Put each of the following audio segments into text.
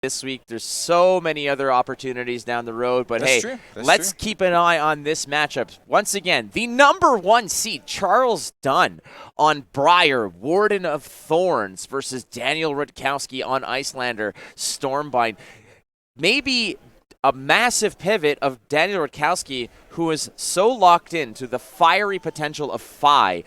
this week. There's so many other opportunities down the road, but That's hey, true. That's let's true. keep an eye on this matchup. Once again, the #1 seed, Charles Dunn on Briar, Warden of Thorns versus Daniel Rutkowski on Icelander, Stormbind. Maybe a massive pivot of Daniel Rutkowski, who is so locked into the fiery potential of Phi,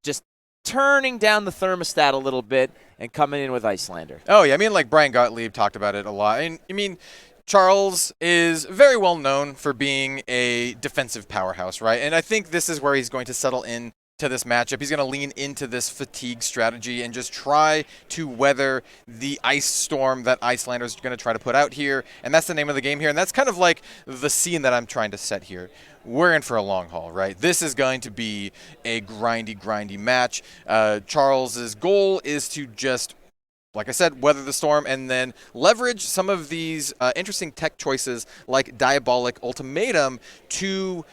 just turning down the thermostat a little bit and coming in with Icelander. Oh, yeah. I mean, like Brian Gottlieb talked about it a lot. I mean, Charles is very well known for being a defensive powerhouse, right? And I think this is where he's going to settle in to this matchup. He's going to lean into this fatigue strategy and just try to weather the ice storm that Icelander's going to try to put out here. And that's the name of the game here. And that's kind of like the scene that I'm trying to set here. We're in for a long haul, right? This is going to be a grindy match. Charles's goal is to just, like I said, weather the storm and then leverage some of these interesting tech choices like Diabolic Ultimatum to,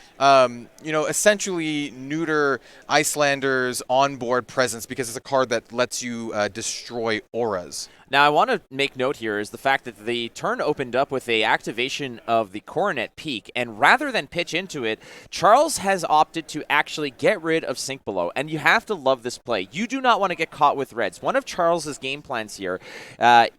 essentially neuter Icelander's onboard presence because it's a card that lets you destroy auras. Now, I want to make note here is the fact that the turn opened up with a activation of the Coronet Peak, and rather than pitch into it, Charles has opted to actually get rid of Sink Below, and you have to love this play. You do not want to get caught with reds. One of Charles's game plans here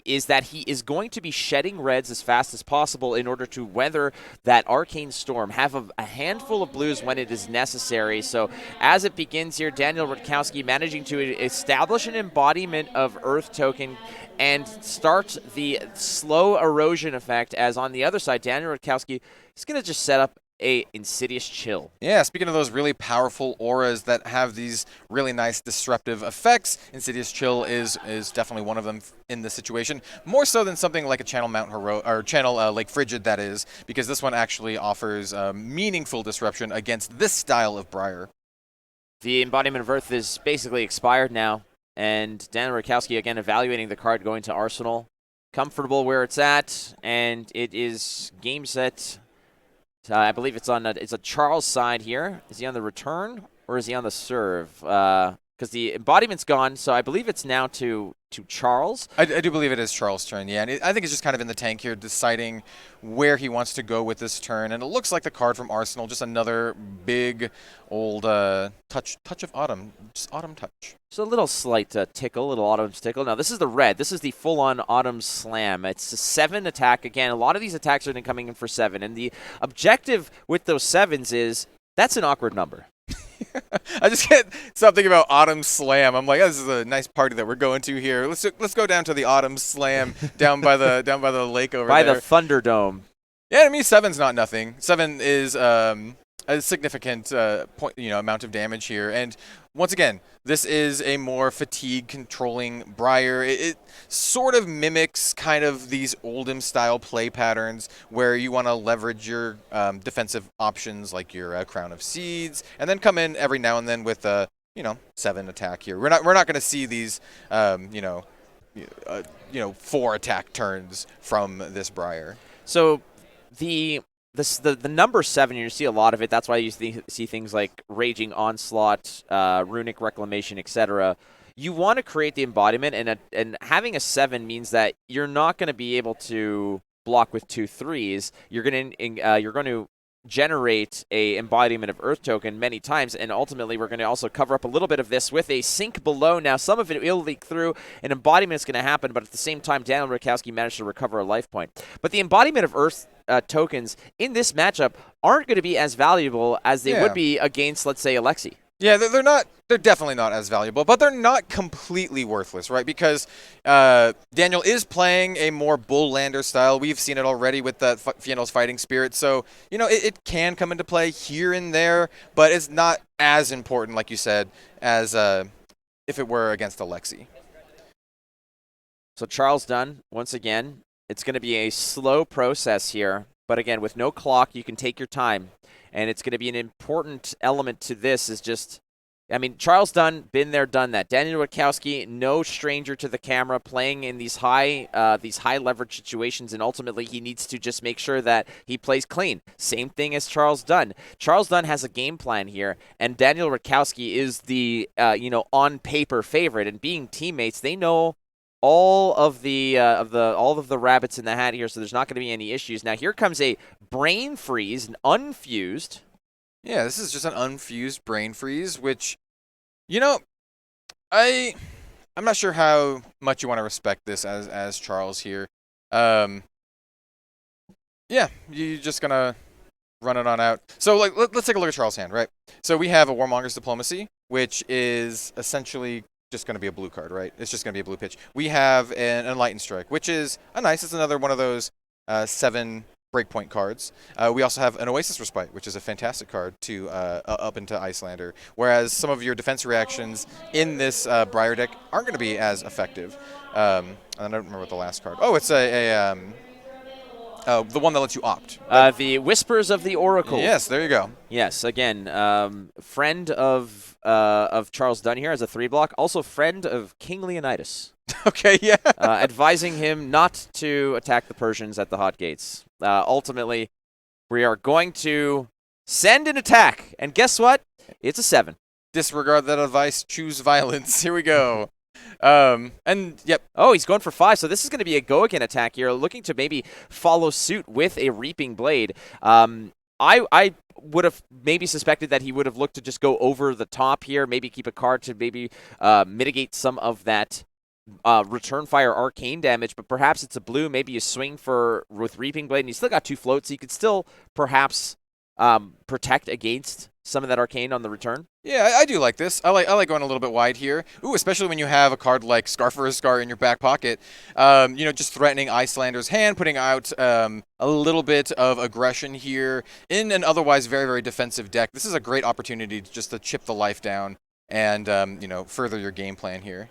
is that he is going to be shedding reds as fast as possible in order to weather that Arcane Storm, have a handful of blues when it is necessary. So as it begins here, Daniel Rutkowski managing to establish an embodiment of Earth Token and start the slow erosion effect, as on the other side, Daniel Rutkowski is going to just set up a Insidious Chill. Yeah, speaking of those really powerful auras that have these really nice disruptive effects, Insidious Chill is definitely one of them in this situation. More so than something like a Channel Mount Hero or Channel Lake Frigid, that is, because this one actually offers meaningful disruption against this style of Briar. The Embodiment of Earth is basically expired now, and Dan Rutkowski again evaluating the card, going to Arsenal. Comfortable where it's at, and it is game set. I believe it's on it's a Charles side here. Is he on the return or is he on the serve? Because the embodiment's gone, so I believe it's now to Charles. I do believe it is Charles' turn, yeah. And I think it's just kind of in the tank here, deciding where he wants to go with this turn. And it looks like the card from Arsenal, just another big old touch of autumn, just autumn touch. So a little slight tickle, a little autumn's tickle. Now this is the red. This is the full-on autumn slam. It's a 7 attack. Again, a lot of these attacks are coming in for 7. And the objective with those 7s is, that's an awkward number. I just can't stop thinking about Autumn Slam. I'm like, oh, this is a nice party that we're going to here. Let's go down to the Autumn Slam down by the lake over by there. By the Thunderdome. Yeah, I mean 7's not nothing. 7 is a significant amount of damage here, and once again, this is a more fatigue controlling Briar. It sort of mimics kind of these Oldhim style play patterns where you want to leverage your defensive options like your Crown of Seeds, and then come in every now and then with a 7 attack here. We're not going to see these 4 attack turns from this Briar. So the number 7, you see a lot of it. That's why you see things like Raging Onslaught, Runic Reclamation, etc. You want to create the embodiment, and having a 7 means that you're not going to be able to block with 2 3s. You're going to generate a embodiment of Earth Token many times, and ultimately we're going to also cover up a little bit of this with a Sink Below. Now, some of it will leak through. An embodiment is going to happen, but at the same time, Daniel Rutkowski managed to recover a life point. But the embodiment of Earth tokens in this matchup aren't going to be as valuable as they would be against, let's say, Alexi. Yeah, they're definitely not as valuable, but they're not completely worthless, right? Because Daniel is playing a more Bull-Lander style. We've seen it already with the Fiennl's Fighting Spirit, so, it can come into play here and there, but it's not as important, like you said, as if it were against Alexi. So Charles Dunn, once again, it's going to be a slow process here, but again, with no clock, you can take your time. And it's going to be an important element to this is just, Charles Dunn, been there, done that. Daniel Rutkowski, no stranger to the camera, playing in these high leverage situations, and ultimately he needs to just make sure that he plays clean. Same thing as Charles Dunn. Charles Dunn has a game plan here, and Daniel Rutkowski is the on paper favorite. And being teammates, they know all of the rabbits in the hat here, so there's not going to be any issues. Now here comes a brain freeze, an unfused. Yeah, this is just an unfused brain freeze, which, you know, I'm not sure how much you want to respect this as Charles here. Yeah, you're just gonna run it on out. So like, let's take a look at Charles' hand, right? So we have a Warmonger's Diplomacy, which is essentially just going to be a blue card, right? It's just going to be a blue pitch. We have an Enlightened Strike, which is it's another one of those 7 breakpoint cards. We also have an Oasis Respite, which is a fantastic card to up into Icelander, whereas some of your defense reactions in this Briar deck aren't going to be as effective. And I don't remember what the last card. Oh, it's the one that lets you opt. Right? The Whispers of the Oracle. Yes, there you go. Yes, again, friend of Charles Dunn here as a 3-block. Also friend of King Leonidas. Okay, yeah. Advising him not to attack the Persians at the Hot Gates. Ultimately, we are going to send an attack. And guess what? It's a 7. Disregard that advice. Choose violence. Here we go. And yep. Oh, he's going for 5. So this is going to be a go again attack here, looking to maybe follow suit with a Reaping Blade. I would have maybe suspected that he would have looked to just go over the top here, maybe keep a card to maybe mitigate some of that return fire arcane damage, but perhaps it's a blue. Maybe you swing with Reaping Blade, and you still got 2 floats, so you could still perhaps protect against some of that arcane on the return. Yeah, I do like this. I like going a little bit wide here. Ooh, especially when you have a card like Scar for a Scar in your back pocket. Just threatening Icelander's hand, putting out a little bit of aggression here in an otherwise very, very defensive deck. This is a great opportunity just to chip the life down and further your game plan here.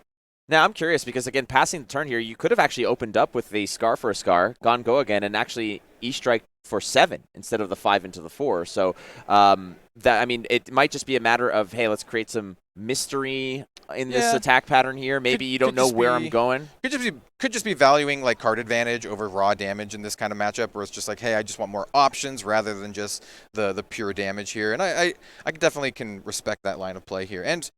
Now, I'm curious because, again, passing the turn here, you could have actually opened up with the Scar for a Scar, gone go again, and actually E-Strike for 7 instead of the 5 into the 4. So, it might just be a matter of, hey, let's create some mystery in this attack pattern here. Maybe you don't know where I'm going. Could just be valuing like card advantage over raw damage in this kind of matchup, where it's just like, hey, I just want more options rather than just the pure damage here. And I definitely can respect that line of play here. And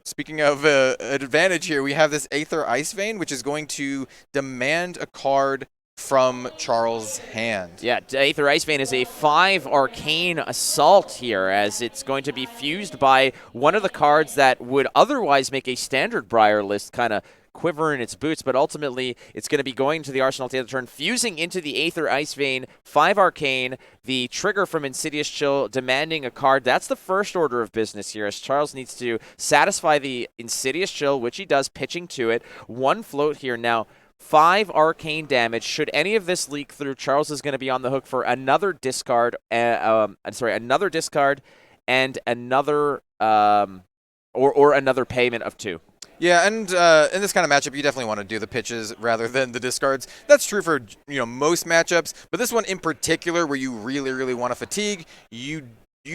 speaking of advantage here, we have this Aether Ice Vein, which is going to demand a card from Charles' hand. Yeah, Aether Ice Vein is a 5 arcane assault here, as it's going to be fused by one of the cards that would otherwise make a standard Briar list kind of quiver in its boots, but ultimately it's going to be going to the arsenal at the end of the turn, fusing into the Aether Ice Vein, 5 arcane, the trigger from Insidious Chill, demanding a card. That's the first order of business here, as Charles needs to satisfy the Insidious Chill, which he does, pitching to it. 1 float here now. 5 arcane damage. Should any of this leak through, Charles is going to be on the hook for another discard. Another discard, and another or another payment of 2. Yeah, and in this kind of matchup, you definitely want to do the pitches rather than the discards. That's true for most matchups, but this one in particular, where you really, really want to fatigue, you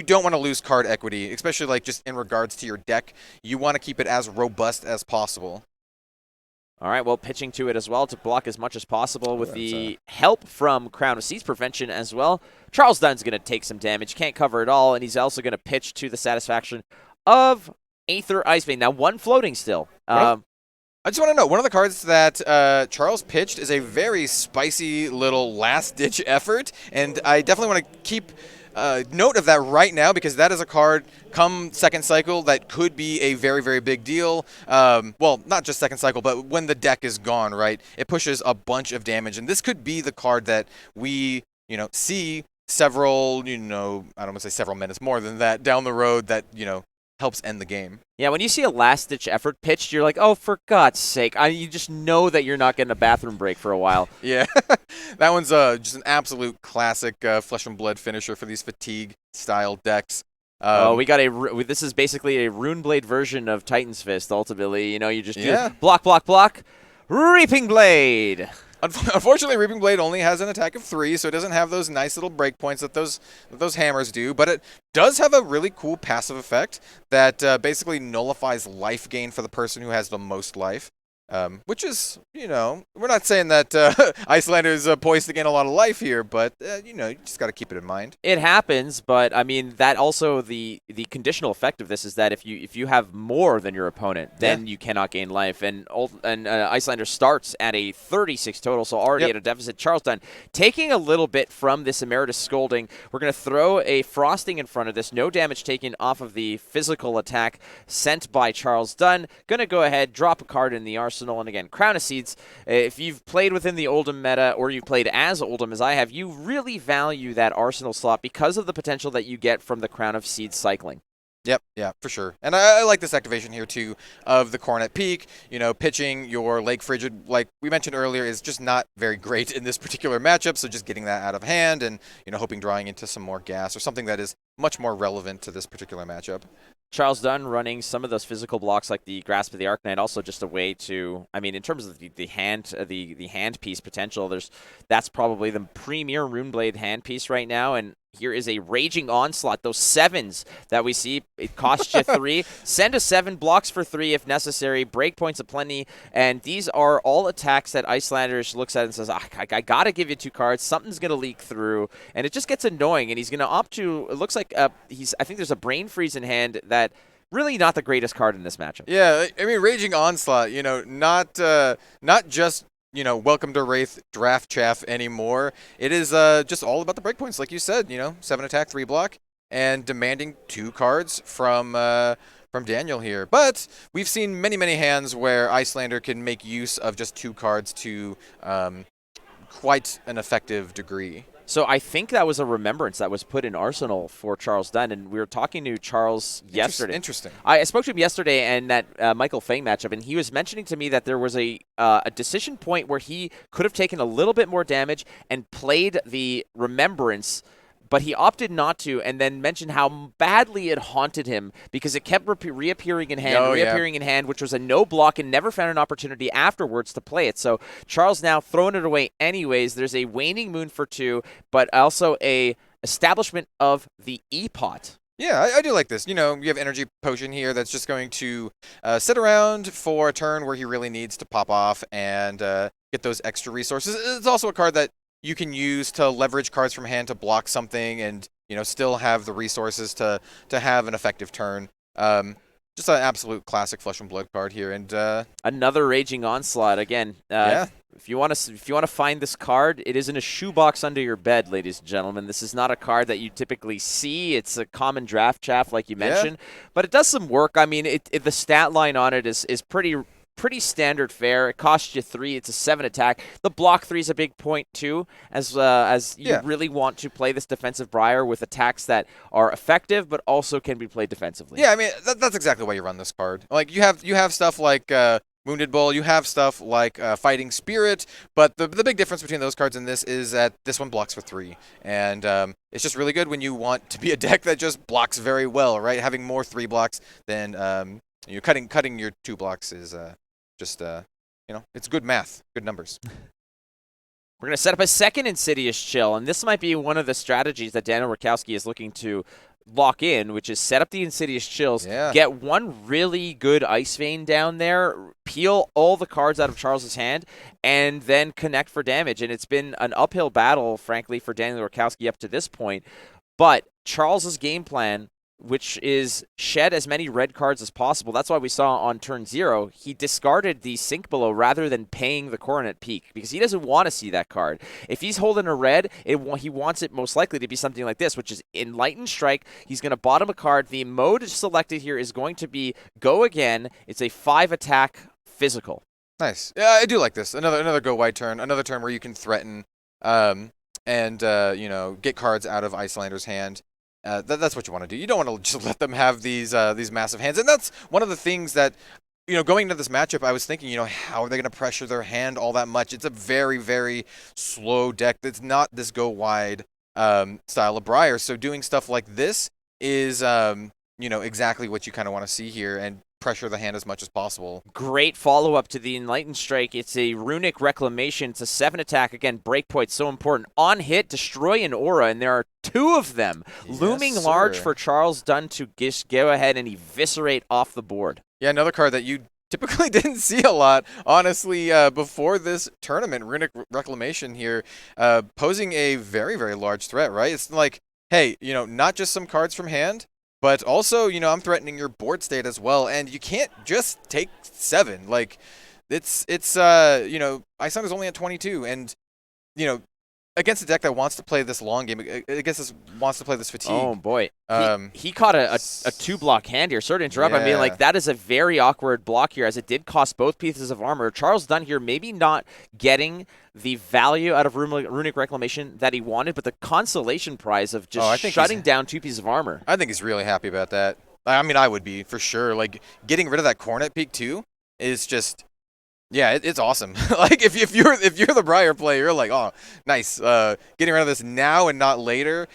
don't want to lose card equity, especially like just in regards to your deck. You want to keep it as robust as possible. All right, well, pitching to it as well to block as much as possible with the help from Crown of Seas Prevention as well. Charles Dunn's going to take some damage, can't cover it all, and he's also going to pitch to the satisfaction of Aether Ice Vein. Now, 1 floating still. I just want to know, one of the cards that Charles pitched is a very spicy little last-ditch effort, and I definitely want to keep note of that right now, because that is a card come second cycle that could be a very, very big deal. Well, not just second cycle, but when the deck is gone, right? It pushes a bunch of damage, and this could be the card that we, see several, I don't want to say several minutes, more than that down the road that, helps end the game. Yeah, when you see a last-ditch effort pitched, you're like, oh, for God's sake. You just know that you're not getting a bathroom break for a while. Yeah, that one's just an absolute classic flesh and blood finisher for these fatigue-style decks. We got this is basically a Runeblade version of Titan's Fist, ultimately. You just do block, block, block, Reaping Blade. Unfortunately, Reaping Blade only has an attack of 3, so it doesn't have those nice little breakpoints that those hammers do, but it does have a really cool passive effect that basically nullifies life gain for the person who has the most life. Which is, we're not saying that Icelander's poised to gain a lot of life here, but, you just got to keep it in mind. It happens, but I mean that also the conditional effect of this is that if you have more than your opponent, then you cannot gain life. And Icelander starts at a 36 total, so already at a deficit. Charles Dunn taking a little bit from this Emeritus Scolding. We're going to throw a frosting in front of this. No damage taken off of the physical attack sent by Charles Dunn. Going to go ahead, drop a card in the arsenal, and again, Crown of Seeds. If you've played within the Oldhim meta or you've played as Oldhim as I have, you really value that arsenal slot because of the potential that you get from the Crown of Seeds cycling. Yep, yeah, for sure. And I like this activation here, too, of the Coronet Peak. Pitching your Lake Frigid, like we mentioned earlier, is just not very great in this particular matchup, so just getting that out of hand and, hoping drawing into some more gas or something that is much more relevant to this particular matchup. Charles Dunn running some of those physical blocks like the Grasp of the Arknight, also just a way to, I mean, in terms of the hand piece potential, that's probably the premier Runeblade hand piece right now, and here is a Raging Onslaught. Those 7s that we see, it costs you 3. Send a 7, blocks for 3 if necessary, breakpoints aplenty, and these are all attacks that Icelanders looks at and says, I got to give you 2 cards, something's going to leak through, and it just gets annoying, and he's going to opt to, it looks like I think there's a Brain Freeze in hand that really not the greatest card in this matchup. Yeah, I mean, Raging Onslaught, not just welcome to Wraith draft chaff anymore. It is just all about the breakpoints, like you said. 7 attack, 3 block, and demanding 2 cards from Daniel here. But we've seen many, many hands where Icelander can make use of just 2 cards to quite an effective degree. So I think that was a remembrance that was put in Arsenal for Charles Dunn, and we were talking to Charles yesterday. Interesting. I spoke to him yesterday and that Michael Fang matchup, and he was mentioning to me that there was a decision point where he could have taken a little bit more damage and played the remembrance, but he opted not to, and then mentioned how badly it haunted him because it kept reappearing in hand, which was a no block, and never found an opportunity afterwards to play it. So Charles now throwing it away anyways. There's a Waning Moon for 2, but also a establishment of the E-Pot. Yeah, I do like this. You have Energy Potion here that's just going to sit around for a turn where he really needs to pop off and get those extra resources. It's also a card that you can use to leverage cards from hand to block something and, still have the resources to have an effective turn. Just an absolute classic Flesh and Blood card here. And another Raging Onslaught again. If you want to find this card, it is in a shoebox under your bed, ladies and gentlemen. This is not a card that you typically see. It's a common draft chaff, like you mentioned, but it does some work. I mean, the stat line on it is pretty standard fare. It costs you 3. It's a 7 attack. The block 3 is a big point too, as you really want to play this defensive Briar with attacks that are effective but also can be played defensively. Yeah, I mean that's exactly why you run this card. Like you have stuff like Wounded Bull, you have stuff like Fighting Spirit, but the big difference between those cards and this is that this one blocks for 3, and it's just really good when you want to be a deck that just blocks very well, right? Having more 3 blocks than cutting your 2 blocks is just it's good math, good numbers. We're going to set up a second Insidious Chill, and this might be one of the strategies that Daniel Rutkowski is looking to lock in, which is set up the Insidious Chills, get one really good Ice Vein down there, peel all the cards out of Charles's hand, and then connect for damage. And it's been an uphill battle, frankly, for Daniel Rutkowski up to this point. But Charles's game plan, which is shed as many red cards as possible. That's why we saw on turn 0, he discarded the Sink Below rather than paying the Coronet Peak, because he doesn't want to see that card. If he's holding a red, he wants it most likely to be something like this, which is Enlightened Strike. He's going to bottom a card. The mode selected here is going to be Go Again. It's a 5 attack physical. Nice. Yeah, I do like this. Another Go Wide turn. Another turn where you can threaten and get cards out of Icelander's hand. That's what you want to do. You don't want to just let them have these massive hands. And that's one of the things that, going into this matchup, I was thinking, how are they going to pressure their hand all that much? It's a very, very slow deck. It's not this go wide style of Briar. So doing stuff like this is, exactly what you kind of want to see here and pressure the hand as much as possible. Great follow-up to the Enlightened Strike. It's a Runic Reclamation. It's a 7 attack. Again, breakpoint, so important. On hit, destroy an aura, and there are 2 of them. Looming large for Charles Dunn to just go ahead and eviscerate off the board. Yeah, another card that you typically didn't see a lot, honestly, before this tournament. Runic Reclamation here, posing a very, very large threat, right? It's like, hey, not just some cards from hand, but also, I'm threatening your board state as well, and you can't just take 7. Like, Icelander's only at 22, and, you know, against a deck that wants to play this long game, wants to play this fatigue. Oh boy, he caught a 2-block hand here. Sorry to interrupt. Yeah. I mean, like, that is a very awkward block here, as it did cost both pieces of armor. Charles Dunn here maybe not getting the value out of Runic Reclamation that he wanted, but the consolation prize of just shutting down 2 pieces of armor. I think he's really happy about that. I mean, I would be for sure. Like, getting rid of that Cornet Peak too is just. Yeah, it's awesome. Like, if you're the Briar player, you're like, oh, nice. Getting rid of this now and not later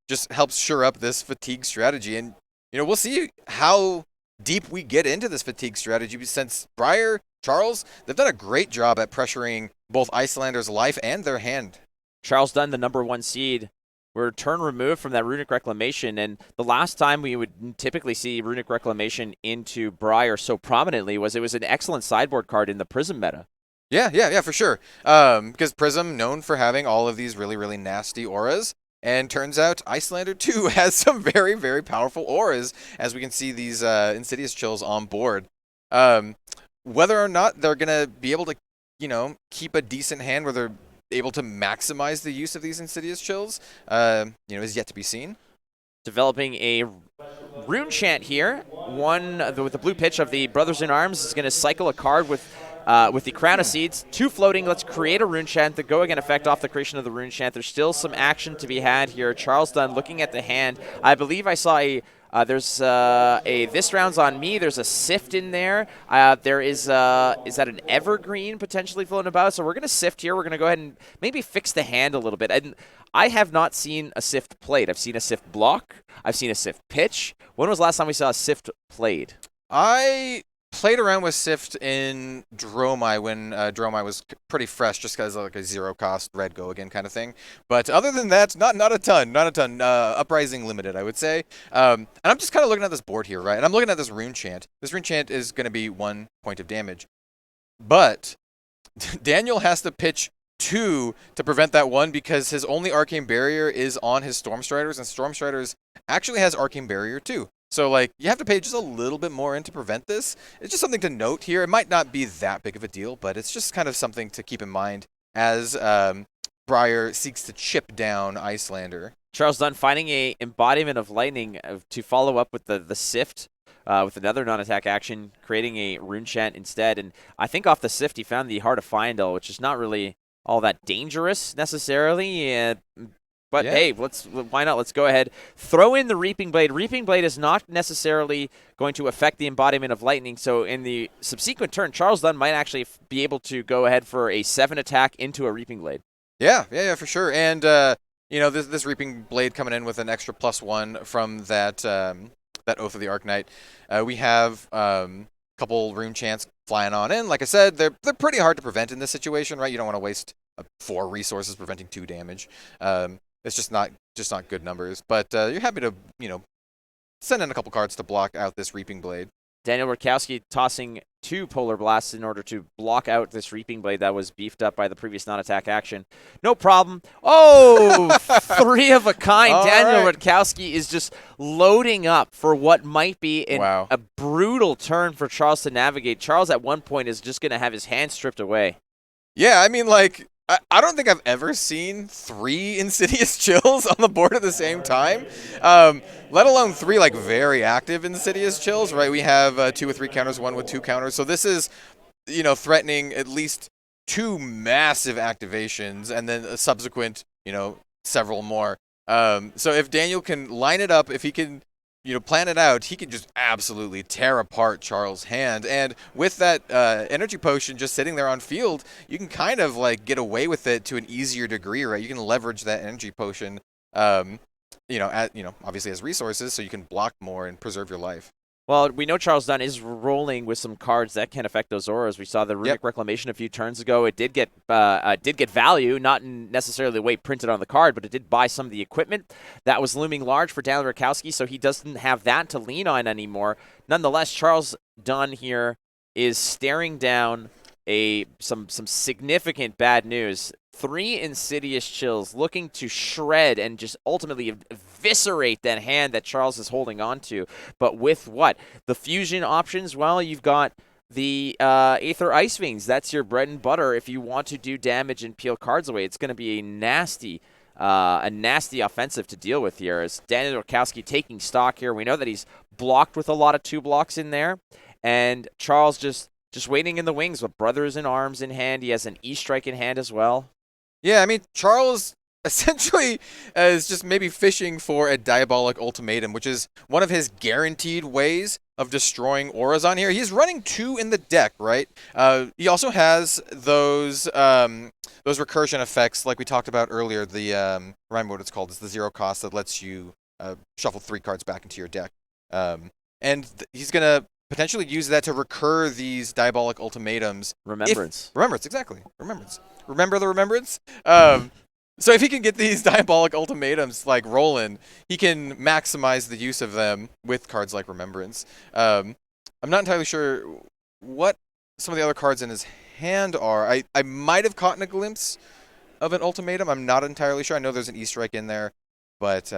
just helps shore up this fatigue strategy. And, we'll see how deep we get into this fatigue strategy, since Briar, Charles, they've done a great job at pressuring both Icelander's life and their hand. Charles Dunn, the #1 seed. We're a turn removed from that Runic Reclamation, and the last time we would typically see Runic Reclamation into Briar so prominently it was an excellent sideboard card in the Prism meta. Yeah, for sure. Because Prism, known for having all of these really, really nasty auras, and turns out Icelander too has some very, very powerful auras, as we can see these Insidious Chills on board. Whether or not they're going to be able to, keep a decent hand where they're able to maximize the use of these Insidious Chills, is yet to be seen. Developing a rune chant here. With the blue pitch of the Brothers in Arms is going to cycle a card with the Crown of Seeds. 2 floating. Let's create a rune chant. The go again effect off the creation of the rune chant. There's still some action to be had here. Charles Dunn looking at the hand. I believe I saw there's this round's on me. There's a Sift in there. There is that an Evergreen potentially floating about? So we're going to Sift here. We're going to go ahead and maybe fix the hand a little bit. And I have not seen a Sift played. I've seen a Sift block. I've seen a Sift pitch. When was the last time we saw a Sift played? I played around with Sift in Dromai when Dromai was pretty fresh, just because like a 0-cost red go again kind of thing. But other than that, not a ton. Uprising limited, I would say. And I'm just kind of looking at this board here, right? And I'm looking at this rune chant. This rune chant is going to be 1 point of damage, but Daniel has to pitch 2 to prevent that 1 because his only Arcane Barrier is on his Stormstriders, and Stormstriders actually has Arcane Barrier too. So, like, you have to pay just a little bit more in to prevent this. It's just something to note here. It might not be that big of a deal, but it's just kind of something to keep in mind as Briar seeks to chip down Icelander. Charles Dunn finding a embodiment of lightning to follow up with the Sift. With another non-attack action, creating a rune chant instead. And I think off the Sift, he found the Heart of Fyendal, which is not really all that dangerous necessarily. But yeah. Hey, why not? Let's go ahead. Throw in the Reaping Blade. Reaping Blade is not necessarily going to affect the embodiment of lightning. So in the subsequent turn, Charles Dunn might actually be able to go ahead for a 7 attack into a Reaping Blade. Yeah, for sure. And, this Reaping Blade coming in with an extra +1 from that Oath of the Arknight. We have a couple rune chants flying on in. Like I said, they're pretty hard to prevent in this situation, right? You don't want to waste 4 resources preventing 2 damage. It's just not good numbers. But you're happy to, send in a couple cards to block out this Reaping Blade. Daniel Rutkowski tossing 2 Polar Blasts in order to block out this Reaping Blade that was beefed up by the previous non-attack action. No problem. Oh, 3 of a kind. All Daniel right. Rutkowski is just loading up for what might be Wow. a brutal turn for Charles to navigate. Charles at one point is just going to have his hand stripped away. Yeah, I mean, like, I don't think I've ever seen 3 Insidious Chills on the board at the same time, let alone 3, like, very active Insidious Chills, right? We have 2 with 3 counters, 1 with 2 counters. So this is, threatening at least 2 massive activations and then a subsequent, several more. So if Daniel can line it up, if he can, plan it out, he can just absolutely tear apart Charles' hand. And with that energy potion just sitting there on field, you can kind of like get away with it to an easier degree, right? You can leverage that energy potion, obviously as resources, so you can block more and preserve your life. Well, we know Charles Dunn is rolling with some cards that can affect those auras. We saw the Runic Reclamation a few turns ago. It did get value, not necessarily the way printed on the card, but it did buy some of the equipment that was looming large for Daniel Rutkowski, so he doesn't have that to lean on anymore. Nonetheless, Charles Dunn here is staring down some significant bad news. 3 Insidious Chills looking to shred and just ultimately eviscerate that hand that Charles is holding on to. But with what? The fusion options, well, you've got the Aether Ice Wings. That's your bread and butter if you want to do damage and peel cards away. It's going to be a nasty offensive to deal with here as Daniel Rutkowski taking stock here. We know that he's blocked with a lot of 2-blocks in there, and Charles just waiting in the wings with Brothers in Arms in hand. He has an E-Strike in hand as well. Yeah, I mean, Charles essentially is just maybe fishing for a Diabolic Ultimatum, which is one of his guaranteed ways of destroying auras on here. He's running 2 in the deck, right? He also has those recursion effects like we talked about earlier. The remind me what it's called. It's the 0 cost that lets you shuffle 3 cards back into your deck. He's going to potentially use that to recur these Diabolic Ultimatums. Remembrance. Remembrance, exactly. Remembrance. Remember the Remembrance? So if he can get these Diabolic Ultimatums like rolling, he can maximize the use of them with cards like Remembrance. I'm not entirely sure what some of the other cards in his hand are. I might have caught a glimpse of an Ultimatum. I'm not entirely sure. I know there's an E-Strike in there, but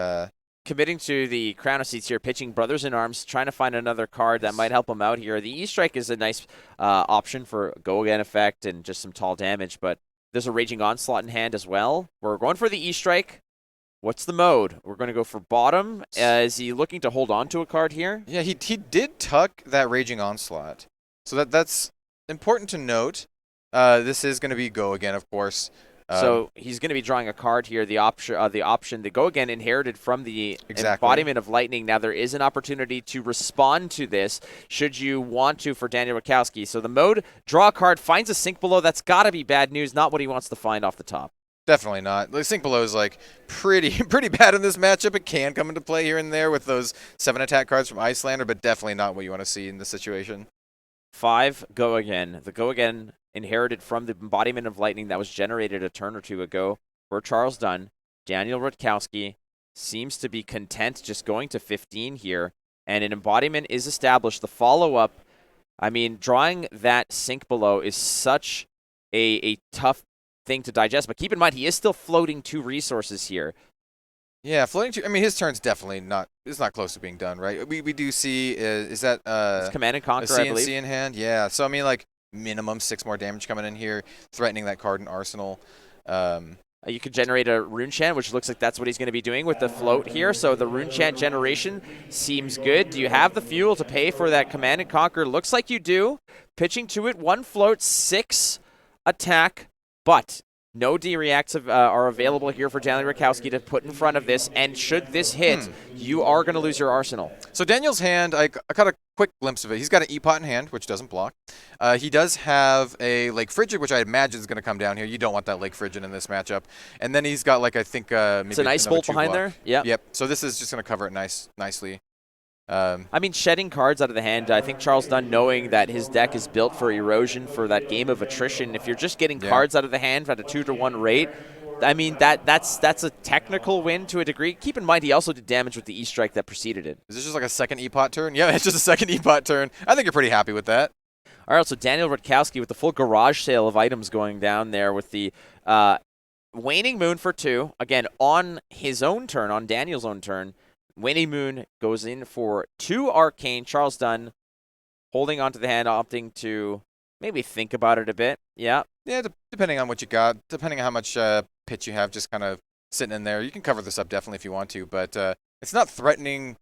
committing to the Crown of Seats here, pitching Brothers in Arms, trying to find another card that might help him out here. The E-Strike is a nice option for Go Again effect and just some tall damage, but there's a Raging Onslaught in hand as well. We're going for the E-Strike. What's the mode? We're going to go for bottom. Is he looking to hold on to a card here? Yeah, he did tuck that Raging Onslaught. So that's important to note. This is going to be Go Again, of course. So he's going to be drawing a card here. The option, the Go Again inherited from the embodiment of lightning. Now there is an opportunity to respond to this should you want to for Daniel Rutkowski. So the mode, draw a card, finds a Sink Below. That's got to be bad news, not what he wants to find off the top. Definitely not. The Sink Below is like pretty bad in this matchup. It can come into play here and there with those 7 attack cards from Icelander, but definitely not what you want to see in this situation. 5 Go Again. The Go Again inherited from the embodiment of lightning that was generated a turn or two ago for Charles Dunn. Daniel Rutkowski seems to be content just going to 15 here, and an embodiment is established. The follow-up, I mean, drawing that Sink Below is such a tough thing to digest, but keep in mind he is still floating 2 resources here. Yeah, floating 2. I mean, his turn's definitely not close to being done, right? We do see is that it's Command and Conquer, a I believe. CNC in hand? Yeah. So I mean, like minimum 6 more damage coming in here, threatening that card in Arsenal. You could generate a Rune Chant, which looks like that's what he's going to be doing with the float here. So the Rune Chant generation seems good. Do you have the fuel to pay for that Command and Conquer? Looks like you do. Pitching to it, 1 float, 6 attack, but no D-reacts are available here for Daniel Rutkowski to put in front of this, and should this hit, you are going to lose your arsenal. So Daniel's hand, I caught a quick glimpse of it. He's got an E-Pot in hand, which doesn't block. He does have a Lake Frigid, which I imagine is going to come down here. You don't want that Lake Frigid in this matchup. And then he's got, like, I think maybe it's an Ice Bolt behind there. Yep. So this is just going to cover it nicely. I mean, shedding cards out of the hand, I think Charles Dunn, knowing that his deck is built for erosion, for that game of attrition, if you're just getting cards out of the hand at a 2-to-1 rate, I mean, that's a technical win to a degree. Keep in mind, he also did damage with the E-Strike that preceded it. Is this just like a second E-Pot turn? Yeah, it's just a second E-Pot turn. I think you're pretty happy with that. All right, so Daniel Rutkowski with the full garage sale of items going down there with the Waning Moon for 2. Again, on his own turn, on Daniel's own turn, Waning Moon goes in for 2 Arcane. Charles Dunn holding onto the hand, opting to maybe think about it a bit. Yeah. Yeah, depending on what you got, depending on how much pitch you have just kind of sitting in there. You can cover this up definitely if you want to, but it's not threatening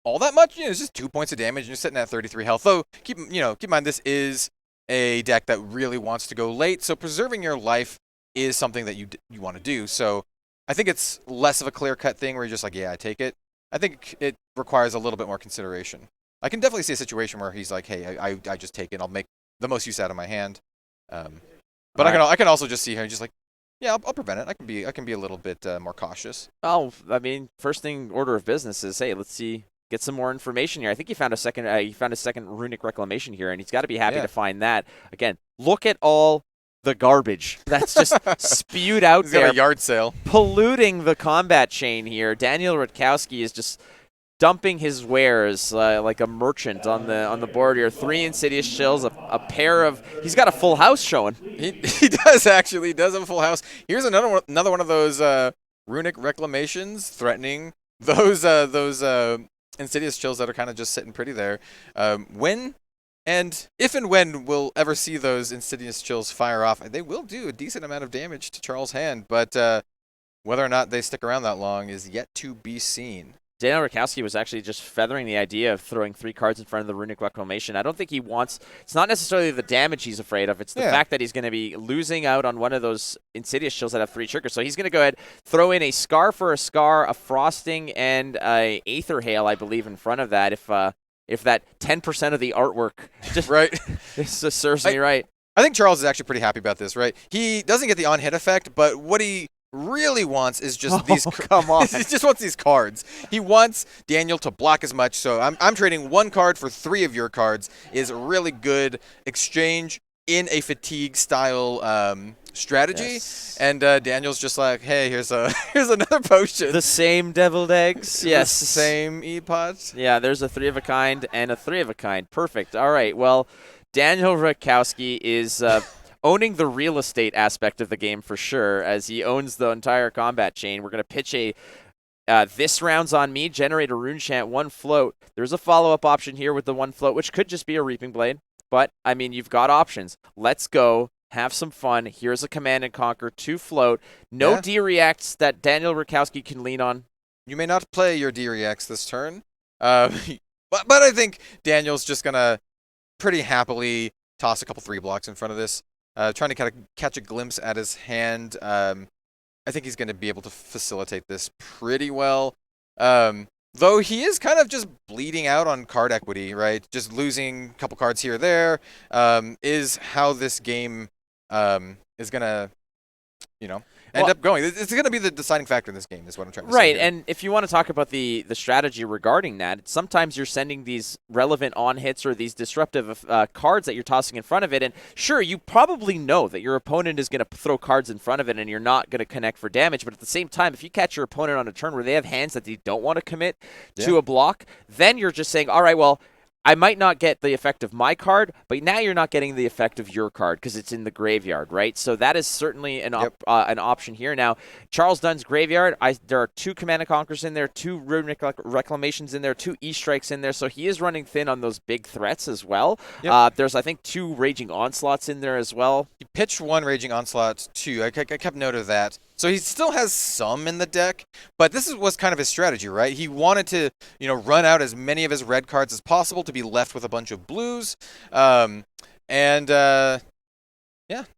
all that much. You know, it's just 2 points of damage and you're sitting at 33 health. Though, keep in mind this is a deck that really wants to go late, so preserving your life is something that you want to do. So I think it's less of a clear-cut thing where you're just like, yeah, I take it. I think it requires a little bit more consideration. I can definitely see a situation where he's like, hey, I just take it. I'll make the most use out of my hand. But I can also just see him just like, yeah, I'll prevent it. I can be a little bit more cautious. Oh, I mean, first thing order of business is, hey, let's get some more information here. I think he found a second runic reclamation here, and he's got to be happy to find that. Again, look at all the garbage that's just spewed out He's there. got a yard sale. Polluting the combat chain here. Daniel Rutkowski is just dumping his wares like a merchant on the board here. 3 Insidious Chills, a pair of. He's got a full house showing. He does actually. He does have a full house. Here's another one of those runic reclamations threatening those Insidious Chills that are kind of just sitting pretty there. If and when we'll ever see those Insidious Chills fire off, they will do a decent amount of damage to Charles' hand, but whether or not they stick around that long is yet to be seen. Daniel Rutkowski was actually just feathering the idea of throwing 3 cards in front of the Runic Reclamation. I don't think he wants. It's not necessarily the damage he's afraid of. It's the fact that he's going to be losing out on one of those Insidious Chills that have 3 triggers. So he's going to go ahead, throw in a Scar for a Scar, a Frosting, and a Aether Hail, I believe, in front of that. If that 10% of the artwork just right serves me right. I think Charles is actually pretty happy about this, right? He doesn't get the on-hit effect, but what he really wants is just these. Come on. He just wants these cards. He wants Daniel to block as much. So I'm trading 1 card for 3 of your cards is a really good exchange in a fatigue style strategy. Yes. And Daniel's just like, hey, here's another potion. The same deviled eggs. Yes. The same E-pots. Yeah, there's a 3 of a kind and a 3 of a kind. Perfect. All right. Well, Daniel Rutkowski is owning the real estate aspect of the game for sure, as he owns the entire combat chain. We're going to pitch a this round's on me, generate a rune chant, 1 float. There's a follow-up option here with the 1 float, which could just be a Reaping Blade. But, I mean, you've got options. Let's go. Have some fun. Here's a Command and Conquer, 2 float. No D-reacts that Daniel Rutkowski can lean on. You may not play your D-reacts this turn. But I think Daniel's just going to pretty happily toss a couple 3 blocks in front of this. Trying to kind of catch a glimpse at his hand. I think he's going to be able to facilitate this pretty well. Though he is kind of just bleeding out on card equity, right? Just losing a couple cards here or there is how this game is going to, end up going. It's going to be the deciding factor in this game is what I'm trying to say. Right, here. and if you want to talk about the strategy regarding that, sometimes you're sending these relevant on-hits or these disruptive cards that you're tossing in front of it, and sure, you probably know that your opponent is going to throw cards in front of it and you're not going to connect for damage, but at the same time, if you catch your opponent on a turn where they have hands that they don't want to commit to a block, then you're just saying, all right, well, I might not get the effect of my card, but now you're not getting the effect of your card because it's in the graveyard, right? So that is certainly an option here. Now, Charles Dunn's graveyard, there are 2 Command and Conquers in there, 2 Runic Reclamations in there, 2 E-Strikes in there, so he is running thin on those big threats as well. There's, I think, 2 Raging Onslaughts in there as well. He pitched 1 Raging Onslaught, 2. I kept note of that. So he still has some in the deck, but this was kind of his strategy, right? He wanted to, run out as many of his red cards as possible to be left with a bunch of blues. I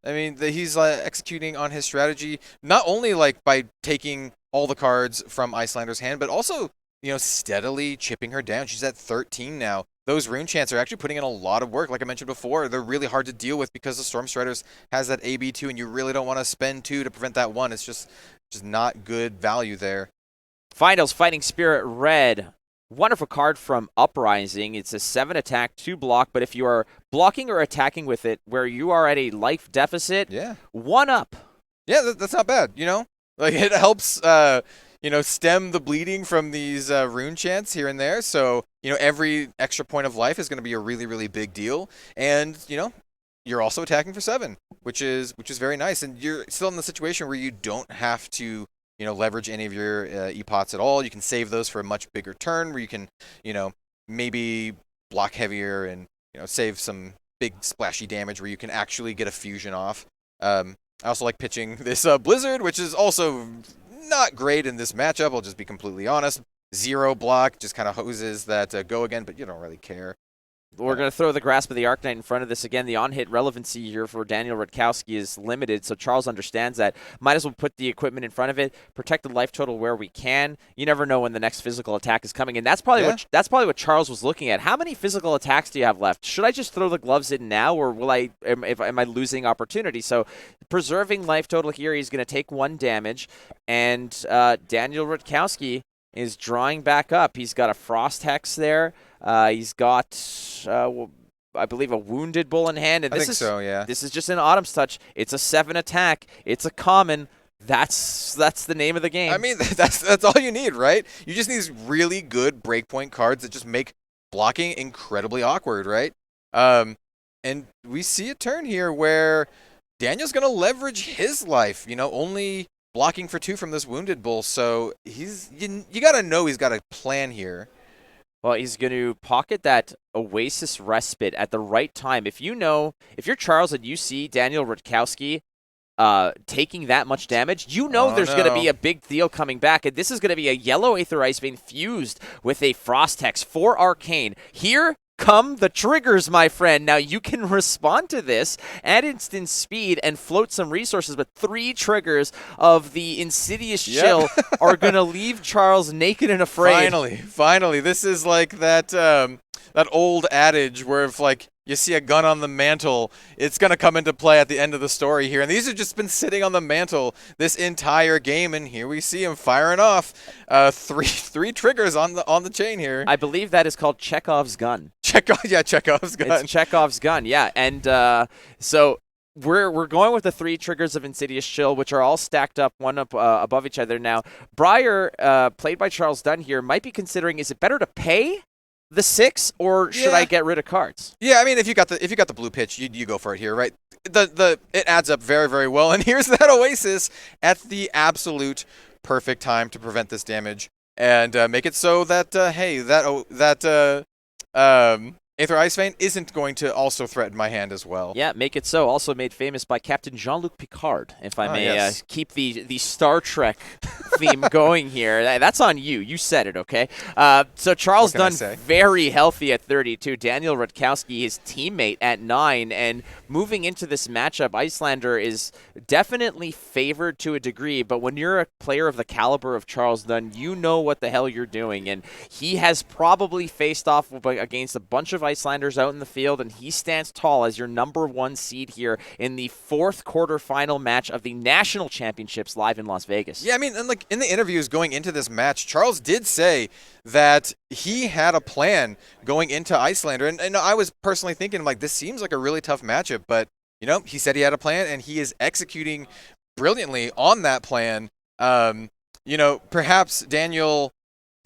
mean, he's executing on his strategy, not only by taking all the cards from Icelander's hand, but also, steadily chipping her down. She's at 13 now. Those rune chants are actually putting in a lot of work. Like I mentioned before, they're really hard to deal with because the Storm Striders has that AB2, and you really don't want to spend 2 to prevent that 1. It's just not good value there. Finals, Fighting Spirit Red. Wonderful card from Uprising. It's a 7 attack, 2 block, but if you are blocking or attacking with it where you are at a life deficit, 1 up. Yeah, that's not bad, it helps stem the bleeding from these rune chants here and there. So, every extra point of life is going to be a really, really big deal. And, you're also attacking for 7, which is very nice. And you're still in the situation where you don't have to, leverage any of your E-pots at all. You can save those for a much bigger turn where you can, maybe block heavier and, save some big splashy damage where you can actually get a fusion off. I also like pitching this Blizzard, which is also not great in this matchup. I'll just be completely honest. 0 block, just kind of hoses that go again, but you don't really care. We're going to throw the Grasp of the Arknight in front of this again. The on-hit relevancy here for Daniel Rutkowski is limited, so Charles understands that. Might as well put the equipment in front of it, protect the life total where we can. You never know when the next physical attack is coming, and that's probably what Charles was looking at. How many physical attacks do you have left? Should I just throw the gloves in now, or am I losing opportunity? So preserving life total here, he's going to take 1 damage, and Daniel Rutkowski is drawing back up. He's got a Frost Hex there. He's got, I believe, a Wounded Bull in hand. And I think so, yeah. This is just an Autumn's Touch. It's a 7 attack. It's a common. That's the name of the game. I mean, that's all you need, right? You just need these really good breakpoint cards that just make blocking incredibly awkward, right? And we see a turn here where Daniel's going to leverage his life, only blocking for 2 from this Wounded Bull. So you got to know he's got a plan here. Well, he's going to pocket that Oasis Respite at the right time. If you're Charles and you see Daniel Rutkowski taking that much damage, there's going to be a big deal coming back. And this is going to be a yellow Aether Ice Vein fused with a Frost Hex for Arcane. Here come the triggers, my friend. Now you can respond to this at instant speed and float some resources, but 3 triggers of the Insidious Chill are going to leave Charles naked and afraid. Finally. This is like that old adage where if you see a gun on the mantle, it's going to come into play at the end of the story here. And these have just been sitting on the mantle this entire game, and here we see him firing off three triggers on the chain here. I believe that is called Chekhov's gun. Chekhov's gun. It's Chekhov's gun, yeah. And so we're going with the 3 triggers of Insidious Chill, which are all stacked up one up above each other. Now, Briar, played by Charles Dunn here, might be considering, is it better to pay the 6 or should I get rid of cards? Yeah, I mean, if you got the blue pitch, you go for it here, right? It adds up very, very well, and here's that Oasis at the absolute perfect time to prevent this damage and make it so that Aether Ice Vein isn't going to also threaten my hand as well. Yeah, make it so. Also made famous by Captain Jean-Luc Picard, if I may keep the Star Trek theme going here. That's on you. You said it, okay? So Charles Dunn, very healthy at 32. Daniel Rutkowski, his teammate, at 9. And moving into this matchup, Icelander is definitely favored to a degree, but when you're a player of the caliber of Charles Dunn, you know what the hell you're doing. And he has probably faced off against a bunch of Icelanders out in the field, and he stands tall as your number 1 seed here in the 4th quarterfinal match of the National Championships live in Las Vegas. Yeah, I mean, and in the interviews going into this match, Charles did say that he had a plan going into Icelander, and I was personally thinking, this seems like a really tough matchup, but, he said he had a plan, and he is executing brilliantly on that plan. Perhaps Daniel